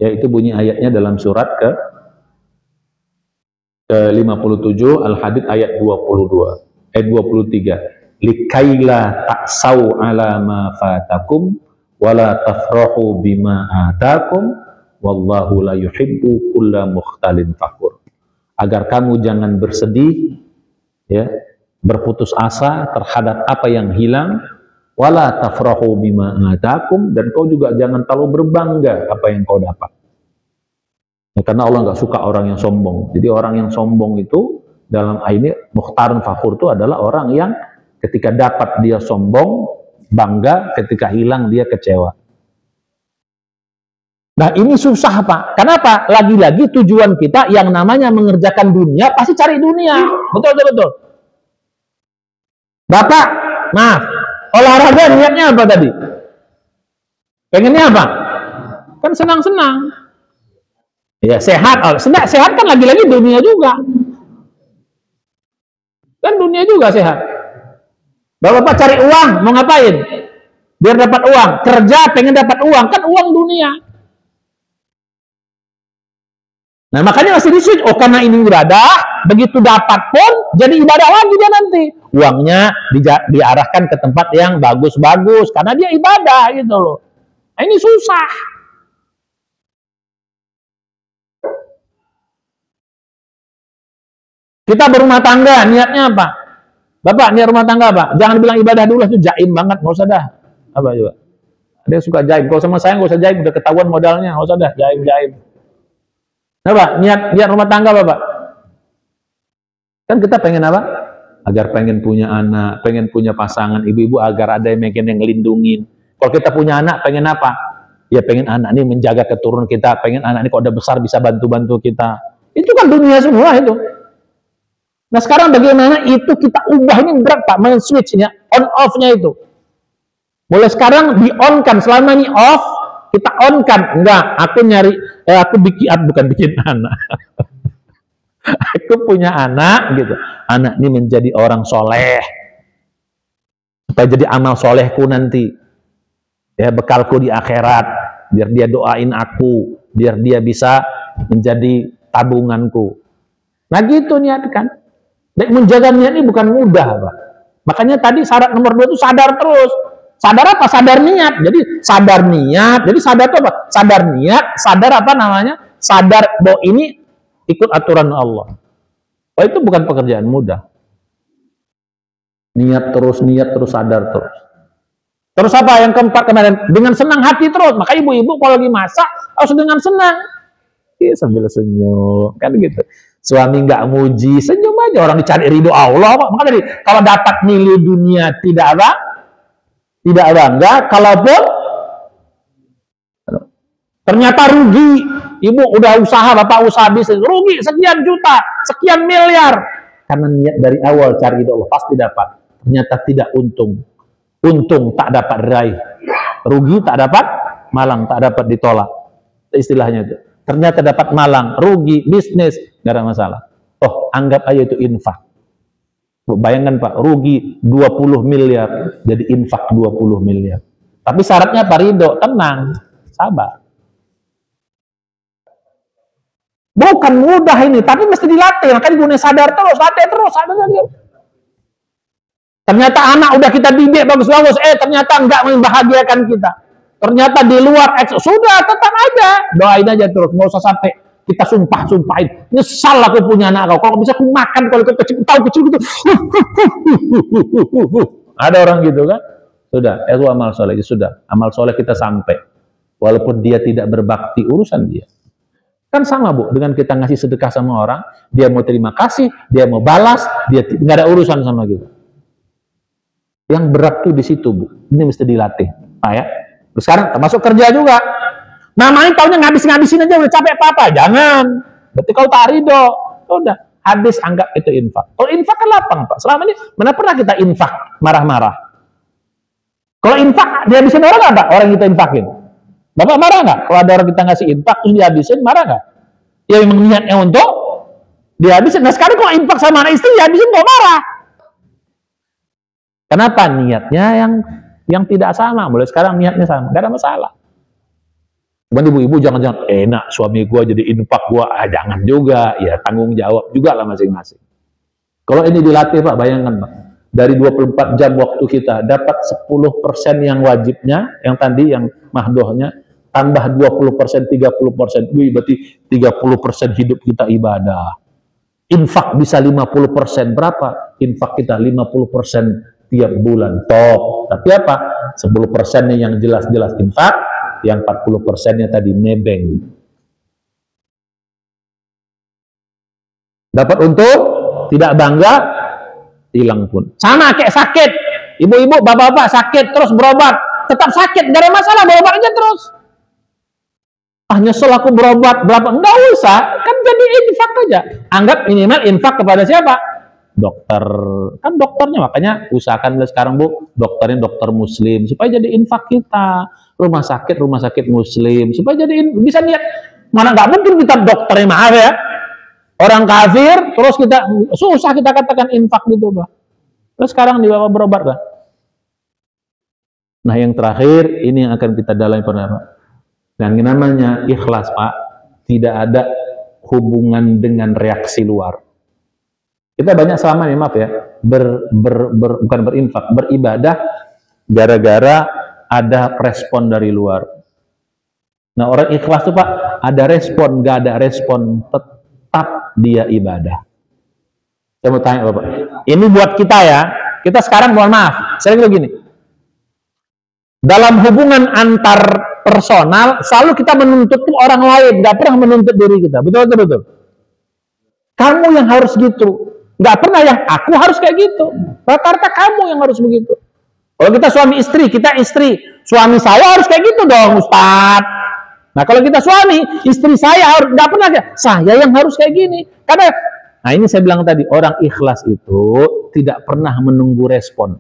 Ya, itu bunyi ayatnya dalam surat ke-57, Al-Hadid ayat 23. Likaila ta'sau ala ma fatakum, wala tafrahu bima atakum, wallahu la yuhibbu kulla mukhtalin fakur. Agar kamu jangan bersedih, ya, berputus asa terhadap apa yang hilang, wala tafrahu bima atakum, dan kau juga jangan terlalu berbangga apa yang kau dapat. Ya, karena Allah nggak suka orang yang sombong. Jadi orang yang sombong itu dalam ayat ini mukhtarun fakhur itu adalah orang yang ketika dapat dia sombong, bangga, ketika hilang dia kecewa. Nah ini susah, Pak. Kenapa? Lagi-lagi tujuan kita yang namanya mengerjakan dunia pasti cari dunia. Betul. Bapak, maaf, olahraga niatnya apa tadi? Pengennya apa? Kan senang-senang. Ya sehat. Sehat kan lagi-lagi dunia juga. Kan dunia juga sehat. Bapak cari uang, mau ngapain? Biar dapat uang. Kerja pengen dapat uang, kan uang dunia. Nah makanya masih diswitch. Oh karena ini ibadah, begitu dapat pun jadi ibadah lagi dia nanti. Uangnya diarahkan ke tempat yang bagus-bagus karena dia ibadah gitu loh. Nah, ini susah. Kita berumah tangga, niatnya apa? Bapak, niat rumah tangga apa? Jangan bilang ibadah dulu, itu jaim banget, nggak usah dah. Apa juga? Ada yang suka jaim. Kalau sama saya nggak usah jaim, udah ketahuan modalnya, nggak usah dah, jaim. Nah, Pak, niat rumah tangga, Bapak. Kan kita pengen apa? Agar pengen punya anak, pengen punya pasangan, ibu-ibu agar ada yang ngelindungin. Kalau kita punya anak, pengen apa? Ya pengen anak ini menjaga keturunan kita, pengen anak ini kalau udah besar bisa bantu-bantu kita. Itu kan dunia semua itu. Nah sekarang bagaimana itu kita ubah, ini berat Pak, men-switchnya, on-off-nya itu. Mulai sekarang di-on-kan, selama ini off, kita on-kan. Enggak, aku bikin anak. Aku punya anak gitu. Anak ini menjadi orang soleh. Supaya jadi amal solehku nanti. Ya, bekalku di akhirat. Biar dia doain aku. Biar dia bisa menjadi tabunganku. Nah gitu niatkan. Dan menjaga niat ini bukan mudah, Pak. Makanya tadi syarat nomor 2 itu sadar terus. Sadar apa? Sadar niat. Jadi sadar niat. Jadi sadar itu apa? Sadar niat. Sadar apa namanya? Sadar bahwa ini ikut aturan Allah. Oh, itu bukan pekerjaan mudah. Niat terus, sadar terus. Terus apa yang keempat kemarin? Dengan senang hati terus. Maka ibu-ibu kalau lagi masak harus dengan senang. Ya, sambil senyum. Kan gitu. Suami nggak muji, senyum aja. Orang dicari ridho Allah. Maka tadi, kalau dapat nilai dunia tidak bangga. Kalaupun Ternyata rugi. Ibu udah usaha, bapak usaha bisnis, rugi sekian juta, sekian miliar. Karena niat dari awal cari ridho Allah, pasti dapat. Ternyata tidak untung. Untung tak dapat raih. Rugi tak dapat, malang tak dapat ditolak. Istilahnya itu. Ternyata dapat malang, rugi, bisnis, gak ada masalah. Oh, anggap aja itu infak. Bayangkan Pak, rugi 20 miliar, jadi infak 20 miliar. Tapi syaratnya Pak ridho, tenang, sabar. Bukan mudah ini, tapi mesti dilatih. Makanya gue sadar terus, latih terus, sadar. Ternyata anak udah kita didik bagus-bagus, ternyata enggak membahagiakan kita. Ternyata di luar sudah tetap aja, doain aja terus, nggak usah sampai kita sumpahin. Nyesal aku punya anak kau. Kalau bisa aku makan kalau kecil, tahu kecil gitu. Ada orang gitu kan? Sudah, itu amal soleh, sudah. Amal soleh kita sampai. Walaupun dia tidak berbakti, urusan dia. Kan sama Bu, dengan kita ngasih sedekah sama orang, dia mau terima kasih, dia mau balas, dia nggak ada urusan sama kita. Yang berat tuh di situ Bu, ini mesti dilatih. Nah ya, sekarang termasuk kerja juga. Namanya taunya ngabis-ngabisin aja, udah capek apa-apa, jangan. Berarti kau tak ridho, udah habis anggap itu infak. Kalau infak kan lapang Pak. Selama ini mana pernah kita infak marah-marah? Kalau infak dihabisin orang nggak Pak? Orang kita infakin. Bapak marah nggak? Kalau ada orang kita ngasih infak terus dihabisin, marah nggak? Ya memang niatnya untuk dihabisin. Nah sekarang kalau infak sama anak istri dihabisin kok marah? Kenapa? Niatnya yang tidak sama. Mulai sekarang niatnya sama, nggak ada masalah. Cuman ibu-ibu jangan-jangan enak suami gua jadi infak gua, jangan juga. Ya tanggung jawab juga lah masing-masing. Kalau ini dilatih Pak, bayangkan Pak. Dari 24 jam waktu kita dapat 10% yang wajibnya, yang tadi yang mahdohnya, tambah 20%, 30%, berarti 30% hidup kita ibadah. Infak bisa 50%, berapa? Infak kita 50% tiap bulan, top. Tapi apa? 10%-nya yang jelas-jelas infak, yang 40%-nya tadi nebeng. Dapat untung, tidak bangga, hilang pun. Sama kayak sakit. Ibu-ibu, bapak-bapak sakit terus berobat, tetap sakit, gak ada masalah, berobat aja terus. Nyesel aku berobat berapa? Enggak usah, kan jadi infak aja. Anggap minimal infak kepada siapa? Dokter. Kan dokternya, makanya usahakan sekarang Bu, dokternya dokter muslim supaya jadi infak kita. Rumah sakit muslim supaya jadi bisa niat. Mana nggak mungkin kita dokternya, maaf ya, orang kafir terus kita susah kita katakan infak gitu Pak. Terus sekarang dibawa berobat lah. Nah yang terakhir ini yang akan kita dalami Pak. Dan namanya ikhlas Pak, tidak ada hubungan dengan reaksi luar. Kita banyak selama ini maaf ya, bukan berinfak, beribadah gara-gara ada respon dari luar. Nah orang ikhlas tuh Pak, ada respon, gak ada respon, tetap dia ibadah. Saya mau tanya Bapak, ini buat kita ya, kita sekarang mohon maaf, saya bilang gini, dalam hubungan antar personal, selalu kita menuntut orang lain, gak pernah menuntut diri kita, betul? Kamu yang harus gitu, gak pernah yang aku harus kayak gitu, rata-rata kamu yang harus begitu. Kalau kita suami istri, kita istri, suami saya harus kayak gitu dong Ustaz. Nah kalau kita suami, istri saya harus, gak pernah saya yang harus kayak gini. Karena, nah ini saya bilang tadi, orang ikhlas itu tidak pernah menunggu respon.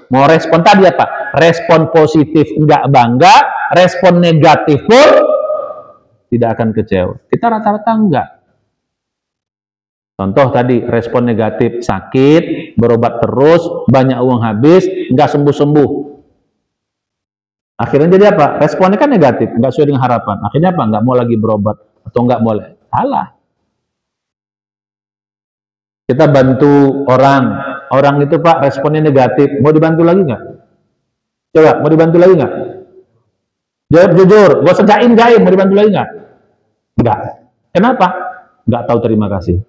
Mau respon tadi apa? Respon positif enggak bangga, respon negatif pun tidak akan kecewa. Kita rata-rata enggak. Contoh tadi, respon negatif, sakit, berobat terus, banyak uang habis, enggak sembuh-sembuh. Akhirnya jadi apa? Responnya kan negatif, enggak sesuai dengan harapan. Akhirnya apa? Enggak mau lagi berobat, atau enggak boleh. Salah. Kita bantu orang itu Pak responnya negatif, mau dibantu lagi nggak? Coba, mau dibantu lagi nggak? Jawab jujur, gue sejain mau dibantu lagi nggak? Enggak. Kenapa? Nggak tahu terima kasih.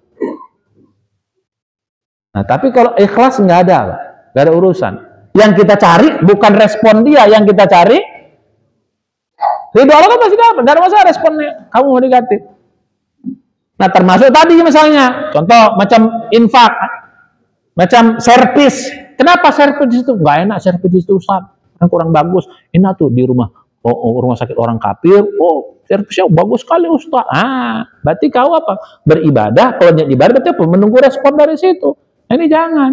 Nah, tapi kalau ikhlas nggak ada, nggak ada urusan. Yang kita cari bukan respon dia, yang kita cari ridho Allah kan pasti dapat, nggak ada masalah responnya. Kamu mau negatif. Nah, termasuk tadi misalnya, contoh macam infak, macam servis. Kenapa servis itu? Nggak enak servis itu Ustaz, kan kurang bagus. Enak tuh di rumah, rumah sakit orang kafir, servisnya bagus sekali Ustaz. Berarti kau apa? Beribadah, kalau niat ibadah berarti apa? Menunggu respon dari situ. Ini jangan.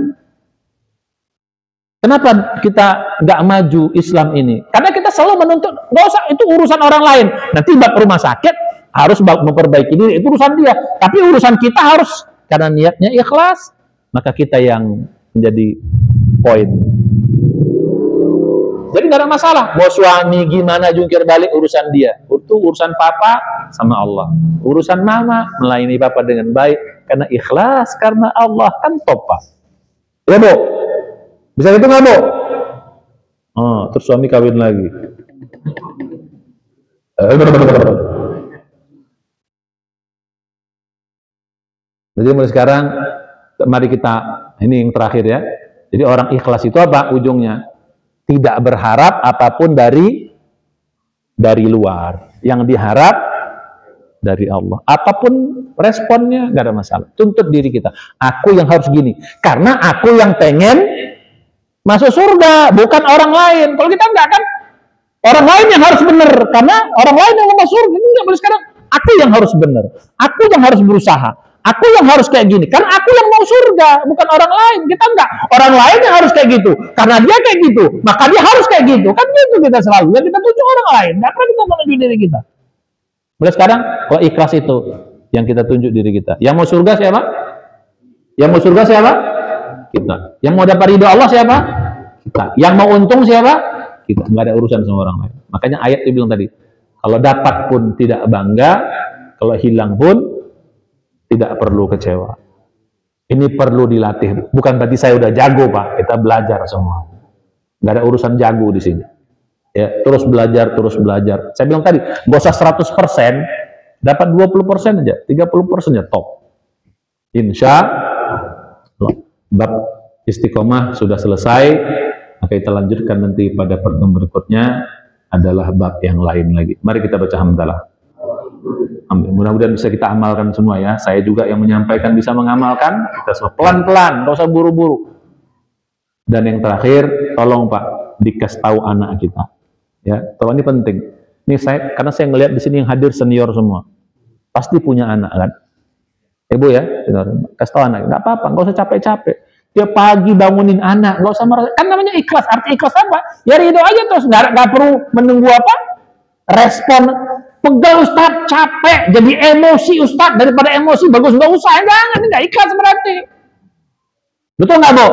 Kenapa kita nggak maju Islam ini? Karena kita selalu menuntut, nggak usah, itu urusan orang lain. Nanti bab rumah sakit harus memperbaiki diri, itu urusan dia. Tapi urusan kita harus, karena niatnya ikhlas, maka kita yang menjadi poin. Jadi nggak ada masalah. Mau suami gimana jungkir balik, urusan dia. Itu urusan papa sama Allah. Urusan mama melayani papa dengan baik karena ikhlas, karena Allah, kan topa. Ya Bu? Bisa gitu nggak Bu? Terus suami kawin lagi. Jadi mulai sekarang, mari kita, ini yang terakhir ya. Jadi orang ikhlas itu apa ujungnya? Tidak berharap apapun dari luar. Yang diharap dari Allah. Apapun responnya nggak ada masalah. Tuntut diri kita. Aku yang harus gini. Karena aku yang pengen masuk surga, bukan orang lain. Kalau kita enggak kan, orang lain yang harus benar. Karena orang lain yang mau masuk surga. Enggak boleh sekarang. Aku yang harus benar. Aku yang harus berusaha. Aku yang harus kayak gini. Karena aku yang mau surga, bukan orang lain. Kita enggak. Orang lain yang harus kayak gitu. Karena dia kayak gitu, maka dia harus kayak gitu. Kan gitu kita selalu. Ya kita tunjuk orang lain. Enggak pernah kita menunjuk diri kita. Mulai sekarang, kalau ikhlas itu yang kita tunjuk diri kita. Yang mau surga siapa? Yang mau surga siapa? Kita. Yang mau dapat ridho Allah siapa? Kita. Yang mau untung siapa? Kita. Enggak ada urusan sama orang lain. Makanya ayat itu bilang tadi, kalau dapat pun tidak bangga, kalau hilang pun tidak perlu kecewa. Ini perlu dilatih. Bukan berarti saya udah jago Pak. Kita belajar semua. Nggak ada urusan jago di sini. Ya, terus belajar, terus belajar. Saya bilang tadi, nggak usah 100%, dapat 20% aja, 30% ya top. Insya Allah. Bab istiqomah sudah selesai. Maka kita lanjutkan nanti pada pertemuan berikutnya adalah bab yang lain lagi. Mari kita baca hamdalah. Mudah-mudahan bisa kita amalkan semua ya. Saya juga yang menyampaikan bisa mengamalkan. Kita semua pelan-pelan, nggak usah buru-buru. Dan yang terakhir, tolong Pak, dikasih tahu anak kita. Ya, tahu ini penting. Ini karena saya ngelihat di sini yang hadir senior semua, pasti punya anak kan. Ibu ya, kasih tahu anak, nggak apa-apa, nggak usah capek-capek. Dia pagi bangunin anak, nggak usah merasa. Kan namanya ikhlas. Arti ikhlas apa? Ya ridho aja terus, nggak perlu menunggu apa? Respon. Pegal Ustaz, capek, jadi emosi Ustaz, daripada emosi bagus nggak usah, jangan, nggak ikhlas berarti. Betul nggak Bu?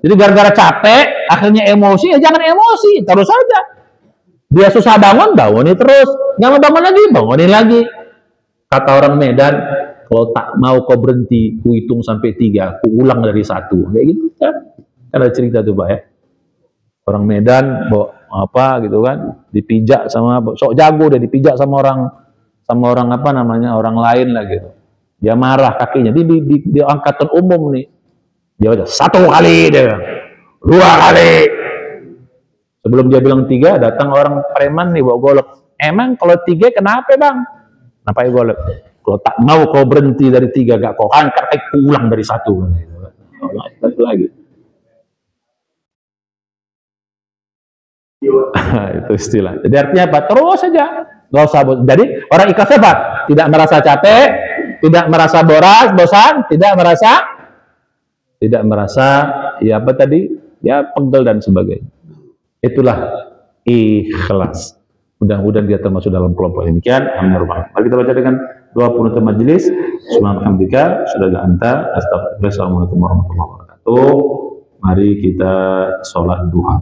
Jadi gara-gara capek, akhirnya emosi, ya jangan emosi, terus saja. Dia susah bangun, bangunin terus. Nggak mau bangun lagi, bangunin lagi. Kata orang Medan, kalau tak mau kau berhenti, ku hitung sampai 3, ku ulang dari 1. Kayak gitu kan? Ada cerita tuh Pak ya. Orang Medan, apa gitu kan, dipijak sama, sok jago deh, dipijak sama orang apa namanya, orang lain lah gitu. Dia marah kakinya, di angkatan umum nih. Dia aja 1 kali, dia 2 kali. Sebelum dia bilang 3, datang orang preman nih bawa golok. Emang kalau 3 kenapa Bang? Kenapa ya golok? Kalau tak mau kau berhenti dari 3, gak kau angkat, pulang dari 1. Gitu. Lagi. Itu istilah. Jadi artinya apa? Terus saja. Gak usah. Jadi orang ikhlas apa? Tidak merasa capek, tidak merasa bosan, tidak merasa ya apa tadi? Ya pegel dan sebagainya. Itulah ikhlas. Mudah-mudahan dia termasuk dalam kelompok demikian. Amin. Mari kita baca dengan doa penutup majelis. Subhanallah, sudah anta. Astagfirullah. Assalamualaikum warahmatullahi wabarakatuh. Mari kita sholat duha.